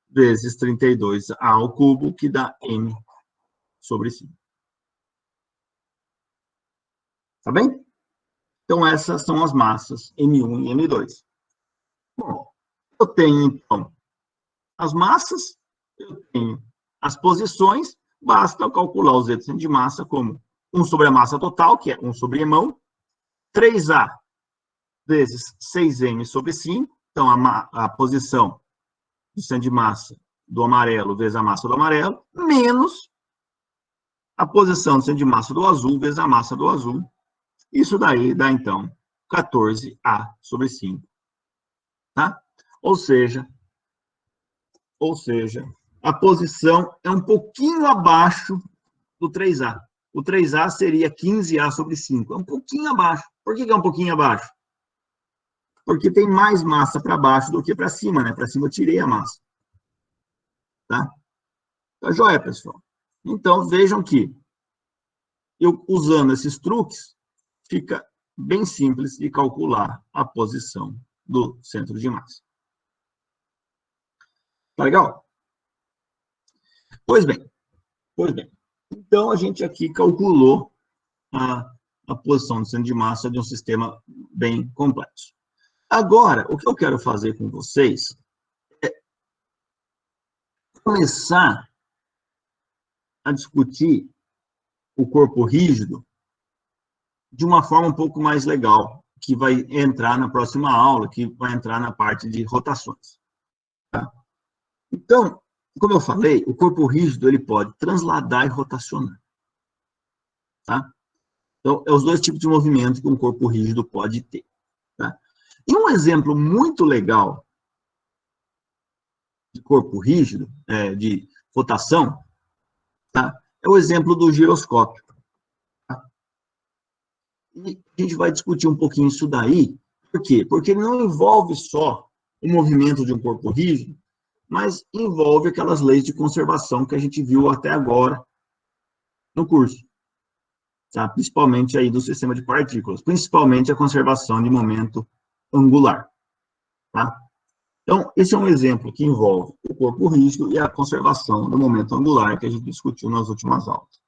vezes 32A ao cubo, que dá M sobre 5. Tá bem? Então, essas são as massas M1 e M2. Bom, eu tenho, então, as massas, eu tenho as posições, basta calcular o Z do centro de massa como 1 sobre a massa total, que é 1 sobre emão, 3A vezes 6M sobre 5, então a posição do centro de massa do amarelo vezes a massa do amarelo, menos a posição do centro de massa do azul vezes a massa do azul. Isso daí dá, então, 14A sobre 5. Tá? Ou seja, a posição é um pouquinho abaixo do 3A. O 3A seria 15A sobre 5. É um pouquinho abaixo. Por que é um pouquinho abaixo? Porque tem mais massa para baixo do que para cima, né? Para cima eu tirei a massa. Tá? Tá joia, pessoal? Então, vejam que eu, usando esses truques, fica bem simples de calcular a posição do centro de massa. Tá legal? Pois bem. Então, a gente aqui calculou a posição do centro de massa de um sistema bem complexo. Agora, o que eu quero fazer com vocês é começar a discutir o corpo rígido de uma forma um pouco mais legal, que vai entrar na próxima aula, que vai entrar na parte de rotações. Tá? Então, como eu falei, o corpo rígido ele pode transladar e rotacionar. Tá? Então, é os dois tipos de movimento que um corpo rígido pode ter. Tá? E um exemplo muito legal de corpo rígido, de rotação, tá? É o exemplo do giroscópio. Tá? E a gente vai discutir um pouquinho isso daí. Por quê? Porque ele não envolve só o movimento de um corpo rígido, mas envolve aquelas leis de conservação que a gente viu até agora no curso. Tá? Principalmente aí do sistema de partículas, principalmente a conservação de momento angular. Tá? Então, esse é um exemplo que envolve o corpo rígido e a conservação do momento angular que a gente discutiu nas últimas aulas.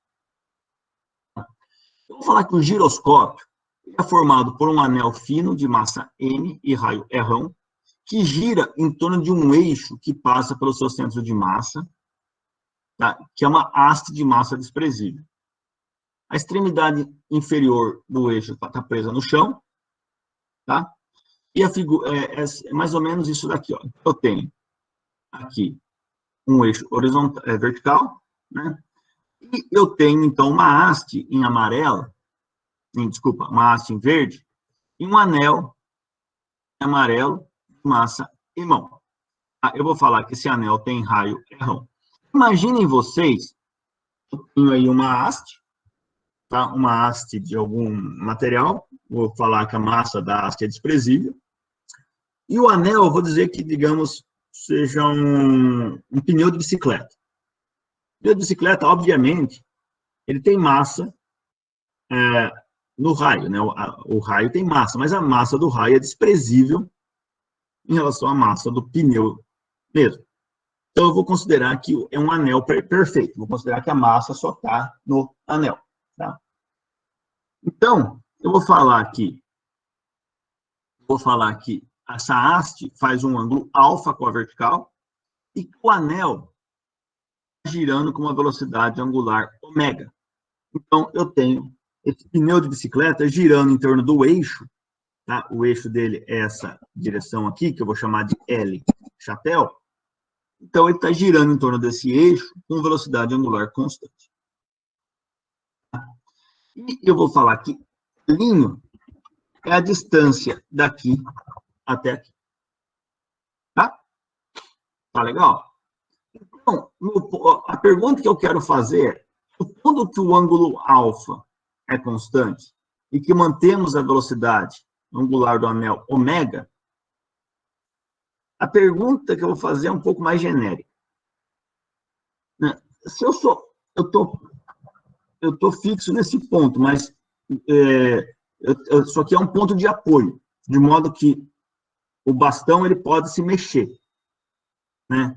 Eu vou falar que o giroscópio é formado por um anel fino de massa M e raio R1, que gira em torno de um eixo que passa pelo seu centro de massa, tá? Que é uma haste de massa desprezível. A extremidade inferior do eixo está presa no chão, tá? E a figura é mais ou menos isso daqui, ó. Eu tenho aqui um eixo horizontal, vertical, né? E eu tenho, então, uma haste em amarelo, uma haste em verde, e um anel amarelo de massa emão. Eu vou falar que esse anel tem raio R1. Imaginem vocês, eu tenho aí uma haste, tá? Uma haste de algum material, vou falar que a massa da haste é desprezível, e o anel, eu vou dizer que, digamos, seja um pneu de bicicleta. O pneu de bicicleta, obviamente, ele tem massa no raio, né? O raio tem massa, mas a massa do raio é desprezível em relação à massa do pneu mesmo. Então, eu vou considerar que é um anel perfeito. Vou considerar que a massa só está no anel. Tá? Então, eu vou falar aqui essa haste faz um ângulo alfa com a vertical e que o anel girando com uma velocidade angular ômega. Então, eu tenho esse pneu de bicicleta girando em torno do eixo, tá? O eixo dele é essa direção aqui, que eu vou chamar de L, chapéu. Então, ele está girando em torno desse eixo com velocidade angular constante. E eu vou falar que linho é a distância daqui até aqui. Tá? Tá legal? Então, a pergunta que eu quero fazer é, quando que o ângulo alfa é constante e que mantemos a velocidade angular do anel ômega, a pergunta que eu vou fazer é um pouco mais genérica. Se eu tô fixo nesse ponto, mas isso aqui é um ponto de apoio, de modo que o bastão ele pode se mexer, né?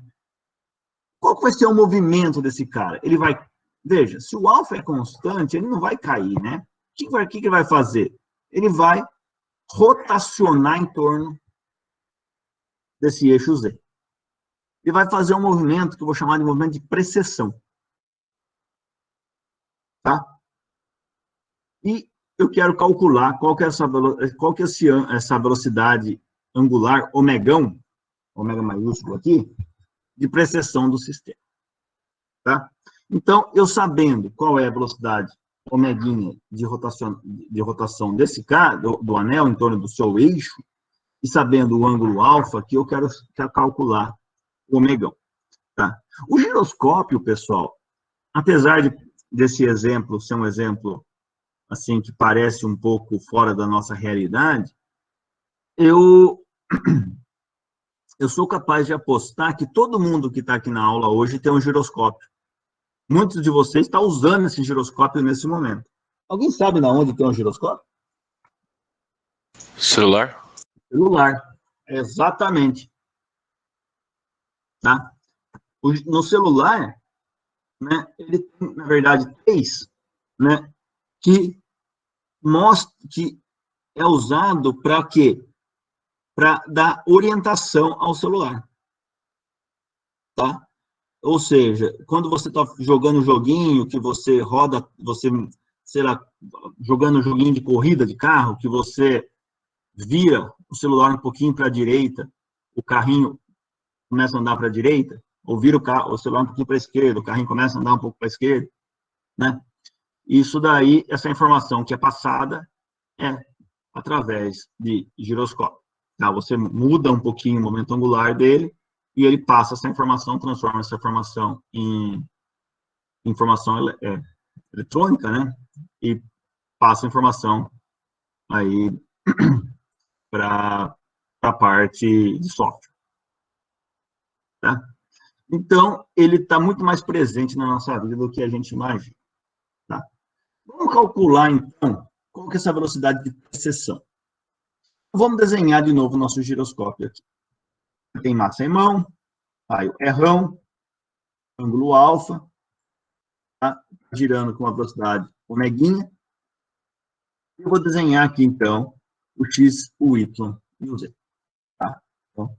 Qual vai ser o movimento desse cara? Ele vai, veja, se o alfa é constante, ele não vai cair, né? O que ele vai fazer? Ele vai rotacionar em torno desse eixo Z. Ele vai fazer um movimento que eu vou chamar de movimento de precessão. Tá? E eu quero calcular qual que é essa velocidade angular, omegão, ômega maiúsculo aqui, de precessão do sistema. Tá? Então, eu sabendo qual é a velocidade omeguinha de rotação desse cara, do anel em torno do seu eixo, e sabendo o ângulo alfa, que eu quero calcular o omegão. Tá? O giroscópio, pessoal, apesar desse exemplo ser um exemplo assim que parece um pouco fora da nossa realidade, eu sou capaz de apostar que todo mundo que está aqui na aula hoje tem um giroscópio. Muitos de vocês estão usando esse giroscópio nesse momento. Alguém sabe na onde tem um giroscópio? Celular? Celular, exatamente. Tá? No celular, né, ele tem, na verdade, 3, né, que mostra que é usado para quê? Para dar orientação ao celular. Tá? Ou seja, quando você está jogando um joguinho, que você roda, sei lá, jogando um joguinho de corrida de carro, que você vira o celular um pouquinho para a direita, o carrinho começa a andar para a direita, ou vira o celular um pouquinho para a esquerda, o carrinho começa a andar um pouco para a esquerda, né? Isso daí, essa informação que é passada é através de giroscópio. Tá? Você muda um pouquinho o momento angular dele e ele passa essa informação, transforma essa informação em informação eletrônica, né? E passa a informação aí para a parte de software. Tá? Então, ele está muito mais presente na nossa vida do que a gente imagina. Tá? Vamos calcular, então, qual que é essa velocidade de precessão. Vamos desenhar de novo o nosso giroscópio aqui. Tem massa em mão, raio errão, ângulo alfa, tá? Girando com a velocidade omeguinha. Eu vou desenhar aqui, então, o x, o y e o z. Tá? Então,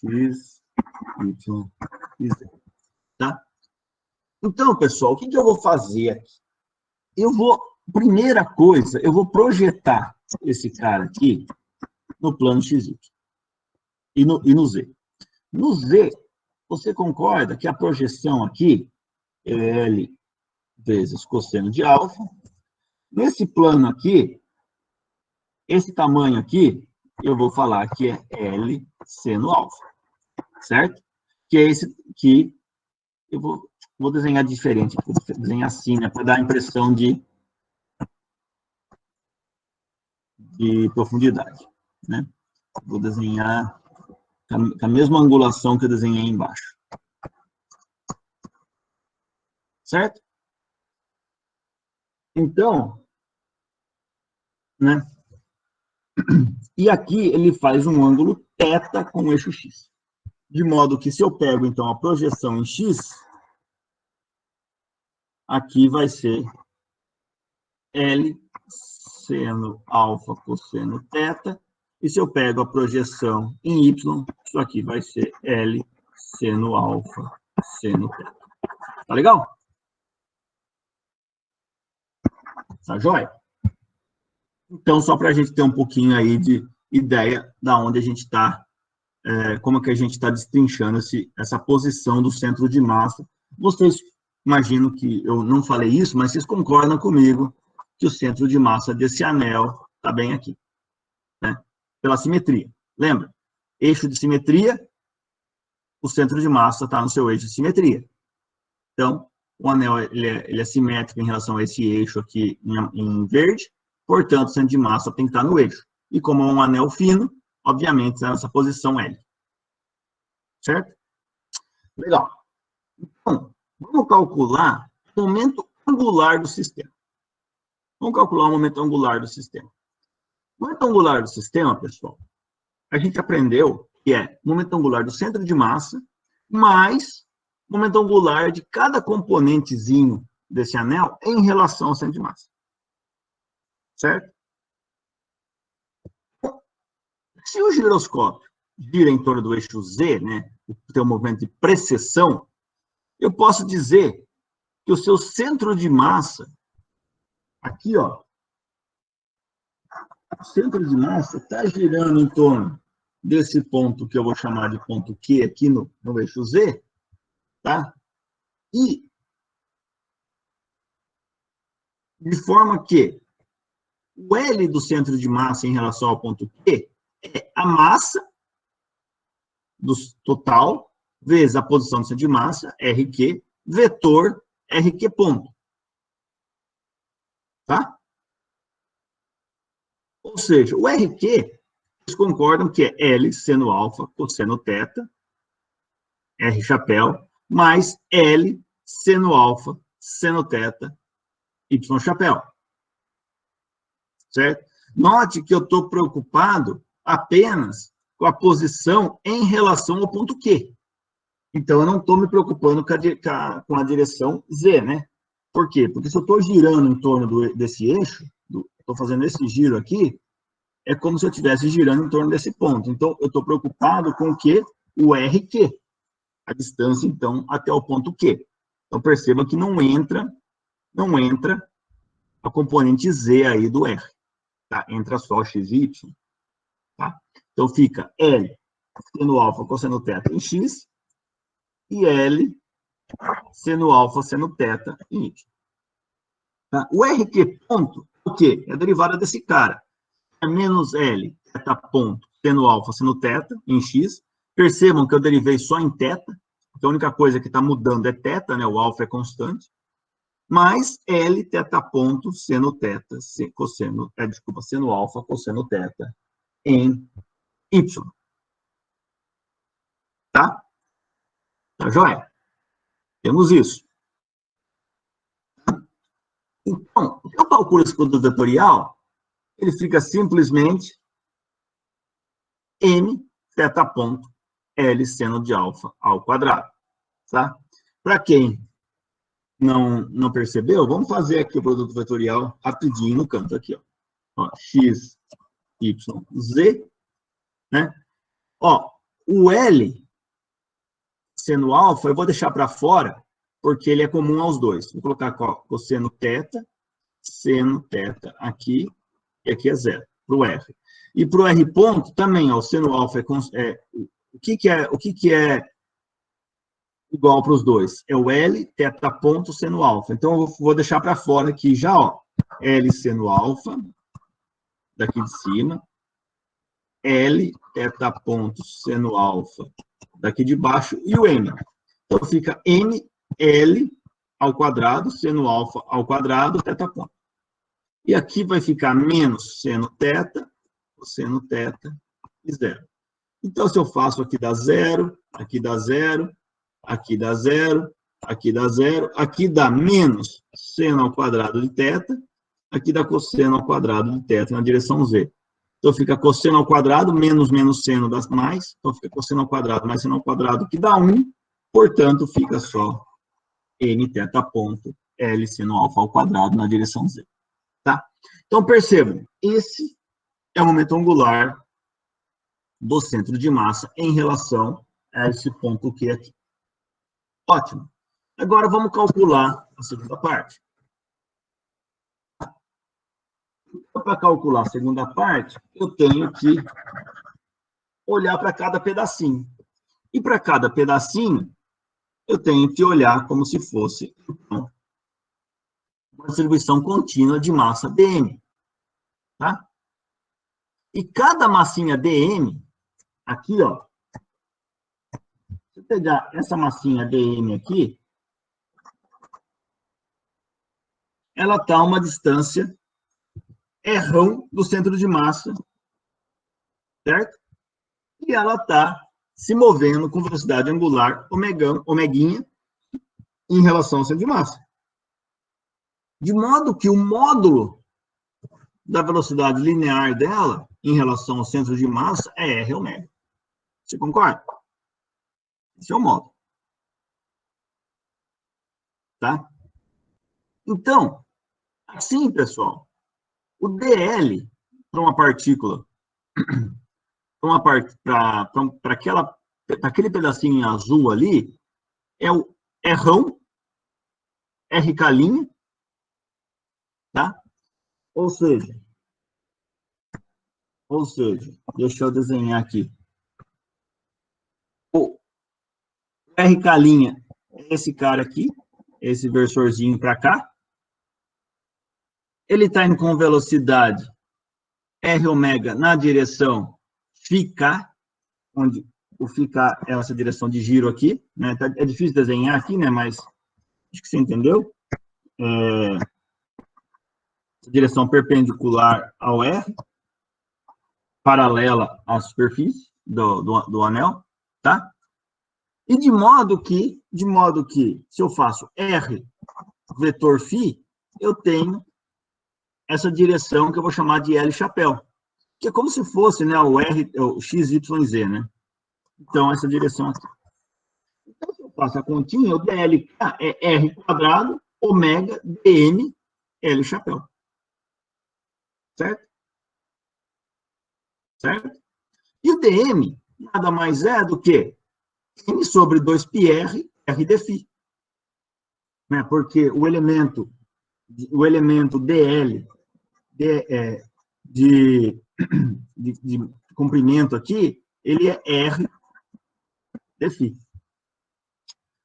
x, y e z. Tá? Então, pessoal, o que eu vou fazer aqui? Primeira coisa, eu vou projetar esse cara aqui no plano XY e no Z. No Z, você concorda que a projeção aqui é L vezes cosseno de alfa. Nesse plano aqui, esse tamanho aqui, eu vou falar que é L seno alfa, certo? Que é esse que eu vou desenhar diferente, vou desenhar assim, né, para dar a impressão de profundidade, né? Vou desenhar com a mesma angulação que eu desenhei embaixo. Certo? Então, né? E aqui ele faz um ângulo θ com o eixo x. De modo que se eu pego, então, a projeção em x, aqui vai ser L seno alfa cosseno θ. E se eu pego a projeção em y, isso aqui vai ser L seno alfa seno θ. Tá legal? Tá joia? Então, só para a gente ter um pouquinho aí de ideia da onde a gente está, como que a gente está destrinchando essa posição do centro de massa. Vocês, imagino que eu não falei isso, mas vocês concordam comigo que o centro de massa desse anel está bem aqui, né? Pela simetria. Lembra? Eixo de simetria, o centro de massa está no seu eixo de simetria. Então, o anel ele é simétrico em relação a esse eixo aqui em verde, portanto, o centro de massa tem que estar no eixo. E como é um anel fino, obviamente, está nessa posição L. Certo? Legal. Então, vamos calcular o momento angular do sistema. Vamos calcular o momento angular do sistema. O momento angular do sistema, pessoal, a gente aprendeu que é o momento angular do centro de massa mais o momento angular de cada componentezinho desse anel em relação ao centro de massa. Certo? Se o giroscópio gira em torno do eixo Z, né, tem um movimento de precessão, eu posso dizer que o seu centro de massa, aqui, ó, o centro de massa está girando em torno desse ponto que eu vou chamar de ponto Q aqui no eixo Z, tá? E de forma que o L do centro de massa em relação ao ponto Q é a massa do total vezes a posição do centro de massa, RQ, vetor RQ ponto. Tá? Ou seja, o RQ, eles concordam que é L seno alfa cosseno θ, R chapéu, mais L seno alfa seno θ, Y chapéu. Certo? Note que eu estou preocupado apenas com a posição em relação ao ponto Q. Então, eu não estou me preocupando com a direção Z, né? Por quê? Porque se eu estou girando em torno desse eixo, estou fazendo esse giro aqui, é como se eu estivesse girando em torno desse ponto. Então, eu estou preocupado com o quê? O RQ. A distância, então, até o ponto Q. Então, perceba que não entra a componente Z aí do R. Tá? Entra só x e y. Tá? Então, fica L seno alfa cosseno θ em x e L seno alfa seno θ em y. Tá? O RQ ponto, o quê? É a derivada desse cara. É menos L θ ponto seno alfa seno θ em x. Percebam que eu derivei só em θ. Então, a única coisa que está mudando é θ, né? O alfa é constante. Mais L θ ponto seno θ, seno alfa cosseno θ em y. Tá? Tá joia? Temos isso. Então, eu calculo esse produto vetorial, ele fica simplesmente m θ ponto L seno de alfa ao quadrado. Tá? Para quem não percebeu, vamos fazer aqui o produto vetorial rapidinho no canto aqui, ó. X, Y, Z, né? Ó, o L seno alfa, eu vou deixar para fora, porque ele é comum aos dois. Vou colocar cosseno θ, seno θ aqui, e aqui é zero, para o R. E para o R ponto, também, ó, o seno alfa o que é igual para os dois? É o L θ ponto seno alfa. Então, eu vou deixar para fora aqui já, ó, L seno alfa, daqui de cima, L θ ponto seno alfa, daqui de baixo, e o M. Então, fica ML ao quadrado, seno alfa ao quadrado, θ ponto. E aqui vai ficar menos seno θ, cosseno θ e zero. Então, se eu faço aqui dá zero, aqui dá zero, aqui dá zero, aqui dá zero, aqui dá menos seno ao quadrado de θ, aqui dá cosseno ao quadrado de θ na direção z. Então, fica cosseno ao quadrado, menos seno dá mais, então fica cosseno ao quadrado mais seno ao quadrado, que dá 1, portanto, fica só nθ ponto L seno alfa ao quadrado na direção z. Tá? Então, percebam, esse é o momento angular do centro de massa em relação a esse ponto Q aqui. Ótimo. Agora, vamos calcular a segunda parte. Para calcular a segunda parte, eu tenho que olhar para cada pedacinho. E para cada pedacinho, eu tenho que olhar como se fosse então, uma distribuição contínua de massa dm. Tá? E cada massinha dm, aqui, ó, se eu pegar essa massinha dm aqui, ela está a uma distância rão do centro de massa, certo? E ela está se movendo com velocidade angular omeguinha em relação ao centro de massa. De modo que o módulo da velocidade linear dela em relação ao centro de massa é R ômega. Você concorda? Esse é o módulo. Tá? Então, assim, pessoal, o dl para uma partícula, para aquele pedacinho azul ali, é o rão, R', tá? Ou seja, deixa eu desenhar aqui. O R' é esse cara aqui, esse versorzinho para cá. Ele está indo com velocidade R ômega na direção φk, onde o φk é essa direção de giro aqui, né? É difícil desenhar aqui, né? Mas acho que você entendeu. Direção perpendicular ao R, paralela à superfície do anel, tá? E de modo que, se eu faço R vetor φ, eu tenho essa direção que eu vou chamar de L chapéu, que é como se fosse, né, o x, y, z, né? Então, essa direção aqui. Então, se eu faço a continha, o dlk é R quadrado, ômega, dm, L chapéu. Certo? Certo? E o dm nada mais é do que m sobre 2πr, r de φ. Né? Porque o elemento dl de comprimento aqui, ele é r de φ.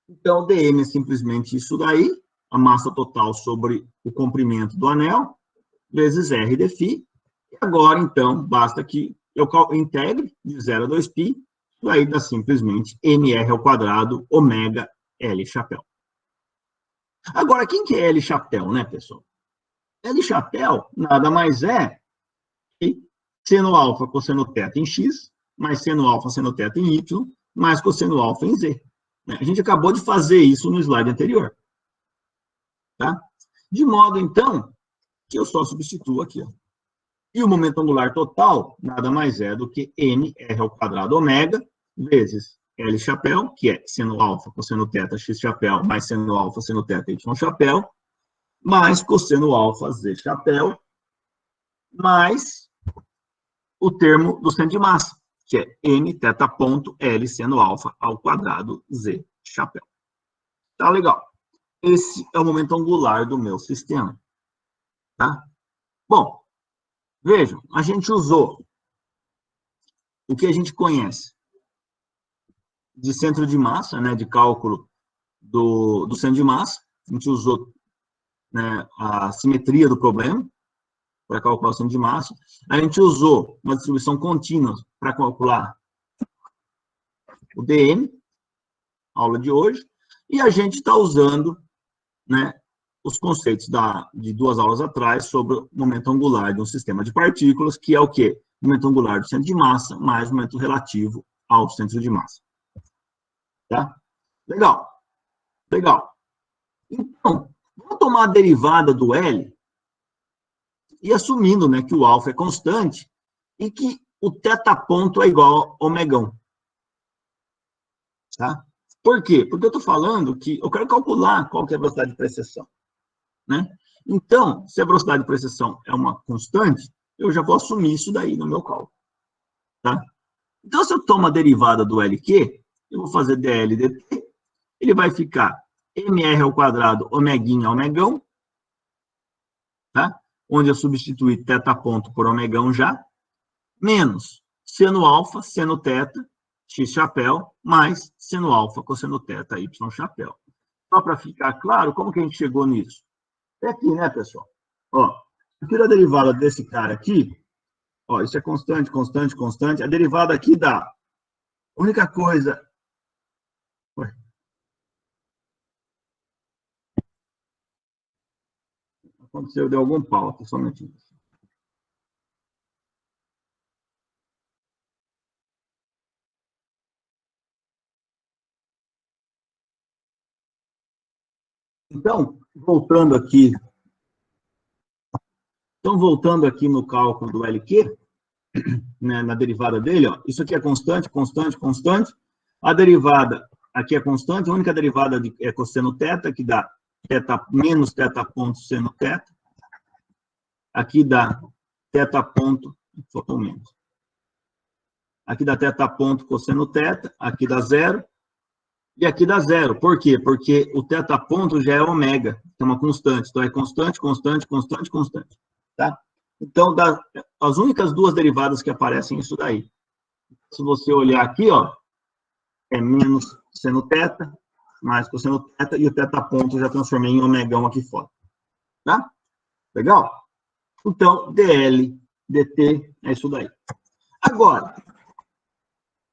Então, o dm é simplesmente isso daí, a massa total sobre o comprimento do anel, vezes r de φ. E agora, então, basta que eu integre de 0 a 2π, isso aí dá simplesmente mr ao quadrado, ômega, L chapéu. Agora, quem que é L chapéu, né, pessoal? L chapéu nada mais é que seno alfa cosseno θ em x, mais seno alfa seno θ em y, mais cosseno alfa em z. A gente acabou de fazer isso no slide anterior. Tá? De modo, então, que eu só substituo aqui. Ó. E o momento angular total nada mais é do que mr ao quadrado ômega vezes L chapéu, que é seno alfa cosseno θ x chapéu, mais seno alfa seno θ y chapéu, mais cosseno alfa z chapéu, mais o termo do centro de massa, que é nθ ponto L seno alfa ao quadrado z chapéu. Tá legal. Esse é o momento angular do meu sistema. Tá? Bom, vejam, a gente usou o que a gente conhece de centro de massa, né, de cálculo do centro de massa. A gente usou, né, a simetria do problema para calcular o centro de massa. A gente usou uma distribuição contínua para calcular o dm, aula de hoje, e a gente está usando, né, os conceitos de 2 aulas atrás sobre o momento angular de um sistema de partículas, que é o quê? O momento angular do centro de massa mais o momento relativo ao centro de massa. Tá? Legal. Legal. Então, vamos tomar a derivada do L e assumindo, né, que o alfa é constante e que o teta-ponto é igual ao omegão. Tá? Por quê? Porque eu estou falando que eu quero calcular qual que é a velocidade de precessão. Né? Então, se a velocidade de precessão é uma constante, eu já vou assumir isso daí no meu cálculo. Tá? Então, se eu tomo a derivada do LQ, eu vou fazer dl dt, ele vai ficar mr ao quadrado omeguinha omegão, tá? Onde eu substituí teta ponto por omegão já, menos seno alfa, seno teta, x chapéu, mais seno alfa, cosseno teta, y chapéu. Só para ficar claro, como que a gente chegou nisso? É aqui, né, pessoal? Ó, eu tiro a derivada desse cara aqui, ó, isso é constante, constante, constante. A derivada aqui dá. A única coisa... Ué. Aconteceu, deu algum pau aqui, somente isso. Então, voltando aqui no cálculo do LQ, né, na derivada dele, ó, isso aqui é constante, constante, constante. A derivada aqui é constante, a única derivada é cosseno teta, que dá teta menos teta ponto seno teta. Aqui dá teta ponto, faltou menos. Aqui dá teta ponto cosseno teta, aqui dá zero. E aqui dá zero. Por quê? Porque o teta ponto já é ômega, que é uma constante. Então, é constante, constante, constante, constante. Tá? Então, as únicas duas derivadas que aparecem isso daí. Se você olhar aqui, ó, é menos seno teta, mais cosseno teta, e o teta ponto eu já transformei em omegão aqui fora. Tá? Legal? Então, dl, dt, é isso daí. Agora,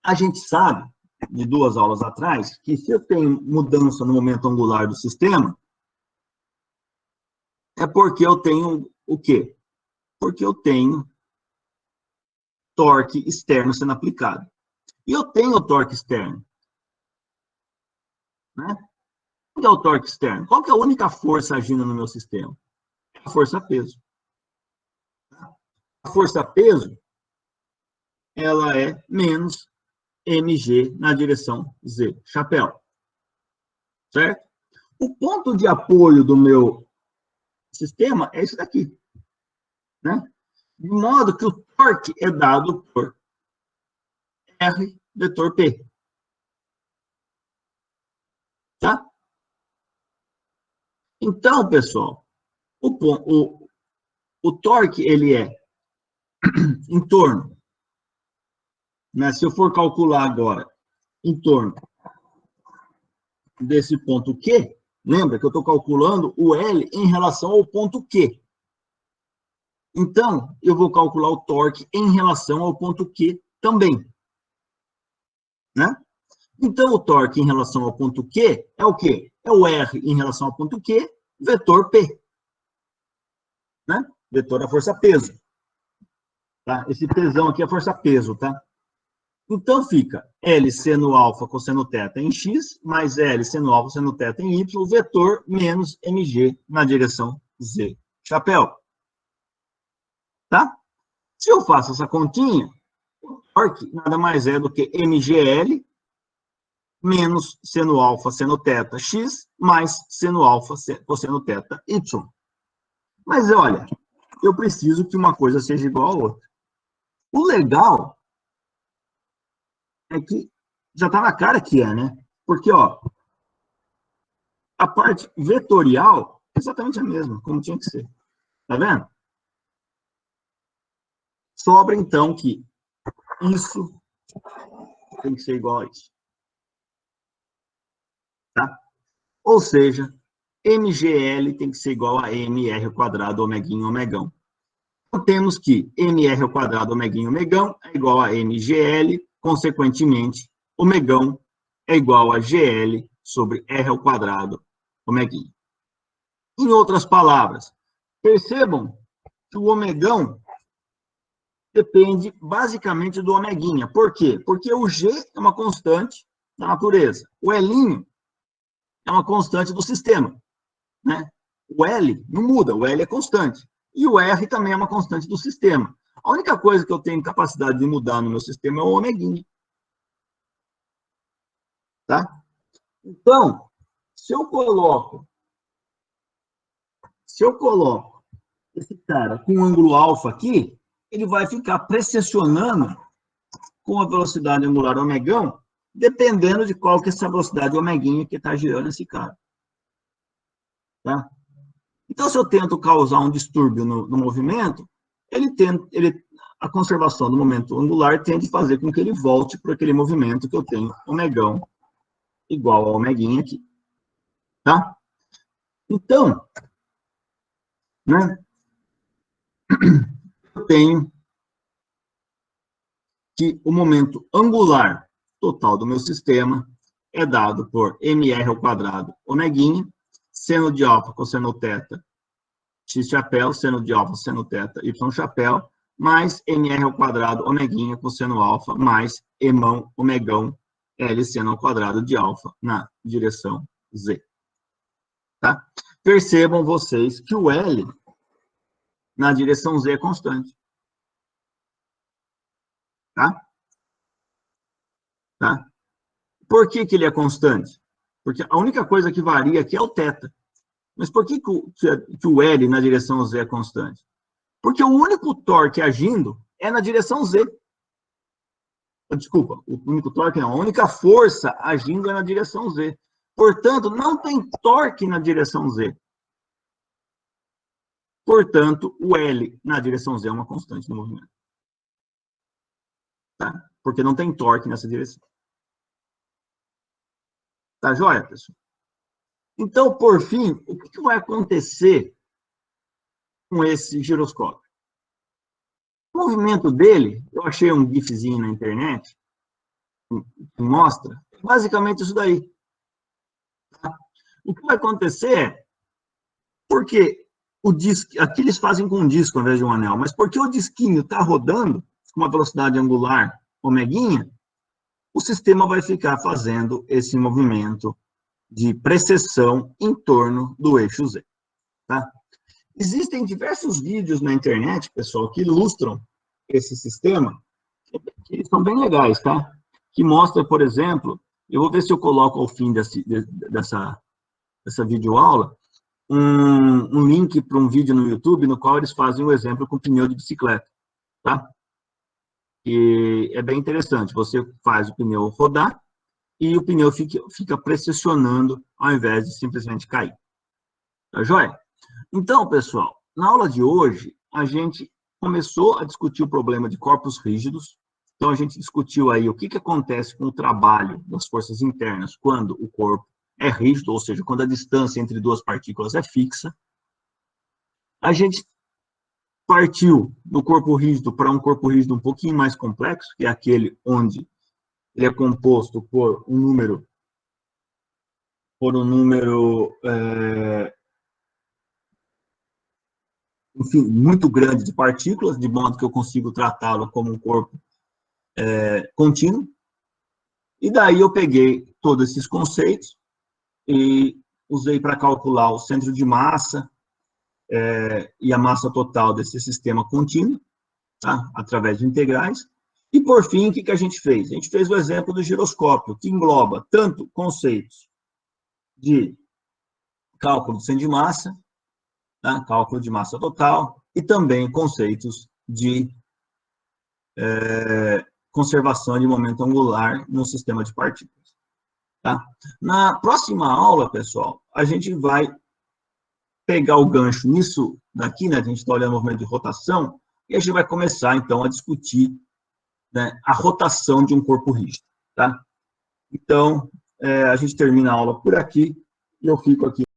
a gente sabe, de 2 aulas atrás, que se eu tenho mudança no momento angular do sistema, é porque eu tenho o quê? Porque eu tenho torque externo sendo aplicado. E eu tenho o torque externo. Né? O que é o torque externo? Qual que é a única força agindo no meu sistema? A força-peso. A força-peso, ela é menos mg na direção z, chapéu. Certo? O ponto de apoio do meu sistema é esse daqui. Né? De modo que o torque é dado por R vetor P. Tá? Então, pessoal, o torque, ele é em torno, né? Se eu for calcular agora, em torno desse ponto Q, lembra que eu estou calculando o L em relação ao ponto Q. Então, eu vou calcular o torque em relação ao ponto Q também. Né? Então, o torque em relação ao ponto Q é o quê? É o R em relação ao ponto Q, vetor P. Né? Vetor da força-peso. Tá? Esse Pzão aqui é força-peso, tá? Então, fica L seno alfa cosseno teta em x, mais L seno alfa seno teta em y, vetor menos mg na direção z. Chapéu. Tá? Se eu faço essa continha, o torque nada mais é do que mgl menos seno alfa seno teta x, mais seno alfa cosseno teta y. Mas, olha, eu preciso que uma coisa seja igual à outra. O legal é que já está na cara que é, né? Porque, ó, a parte vetorial é exatamente a mesma, como tinha que ser. Tá vendo? Sobra, então, que isso tem que ser igual a isso. Tá? Ou seja, MGL tem que ser igual a MR ao quadrado omeguinho omegão. Então, temos que MR ao quadrado omeguinho omegão é igual a MGL, consequentemente, omegão é igual a GL sobre R ao quadrado omeguinho. Em outras palavras, percebam que o omegão depende basicamente do omeguinha. Por quê? Porque o G é uma constante da natureza. O L é uma constante do sistema, né? O L não muda, o L é constante. E o R também é uma constante do sistema. A única coisa que eu tenho capacidade de mudar no meu sistema é o omeguinha. Tá? Então, se eu coloco esse cara com um ângulo alfa aqui, ele vai ficar precessionando com a velocidade angular omegão, dependendo de qual que é essa velocidade omeguinha que está girando esse cara. Tá? Então, se eu tento causar um distúrbio no movimento, a conservação do momento angular tende a fazer com que ele volte para aquele movimento que eu tenho omegão igual ao omeguinha aqui. Tá? Então, né, eu tenho que o momento angular total do meu sistema é dado por mr ao quadrado omeguinha, seno de alfa, cosseno θ, x chapéu, seno de alfa, seno θ, y chapéu, mais mr ao quadrado omeguinha, cosseno alfa, mais emão, omegão, L seno ao quadrado de alfa na direção Z. Tá? Percebam vocês que o L na direção Z é constante. Tá? Tá? Por que ele é constante? Porque a única coisa que varia aqui é o θ. Mas por que o L na direção Z é constante? Porque o único torque agindo é na direção Z. Desculpa, o único torque não, a única força agindo é na direção Z. Portanto, não tem torque na direção Z. Portanto, o L na direção Z é uma constante do movimento. Tá? Porque não tem torque nessa direção. Tá joia, pessoal? Então, por fim, o que vai acontecer com esse giroscópio? O movimento dele, eu achei um gifzinho na internet, que mostra basicamente isso daí. Tá? O que vai acontecer é, porque o disco, aqui eles fazem com um disco ao invés de um anel, mas porque o disquinho está rodando com uma velocidade angular omeguinha, o sistema vai ficar fazendo esse movimento de precessão em torno do eixo Z. Tá? Existem diversos vídeos na internet, pessoal, que ilustram esse sistema, que são bem legais, tá? Que mostra, por exemplo, eu vou ver se eu coloco ao fim dessa videoaula, um link para um vídeo no YouTube, no qual eles fazem o exemplo com pneu de bicicleta, tá? E é bem interessante, você faz o pneu rodar, e o pneu fica precessionando, ao invés de simplesmente cair. Tá joia? Então, pessoal, na aula de hoje, a gente começou a discutir o problema de corpos rígidos. Então, a gente discutiu aí o que acontece com o trabalho das forças internas quando o corpo é rígido, ou seja, quando a distância entre duas partículas é fixa. A gente partiu do corpo rígido para um corpo rígido um pouquinho mais complexo, que é aquele onde ele é composto por um número enfim, muito grande de partículas, de modo que eu consigo tratá-lo como um corpo contínuo. E daí eu peguei todos esses conceitos e usei para calcular o centro de massa e a massa total desse sistema contínuo, tá? Através de integrais. E, por fim, o que a gente fez? A gente fez o exemplo do giroscópio, que engloba tanto conceitos de cálculo de centro de massa, tá? Cálculo de massa total, e também conceitos de conservação de momento angular no sistema de partículas. Tá? Na próxima aula, pessoal, a gente vai pegar o gancho nisso daqui, né? A gente está olhando o movimento de rotação, e a gente vai começar, então, a discutir, né, a rotação de um corpo rígido. Tá? Então, a gente termina a aula por aqui, e eu fico aqui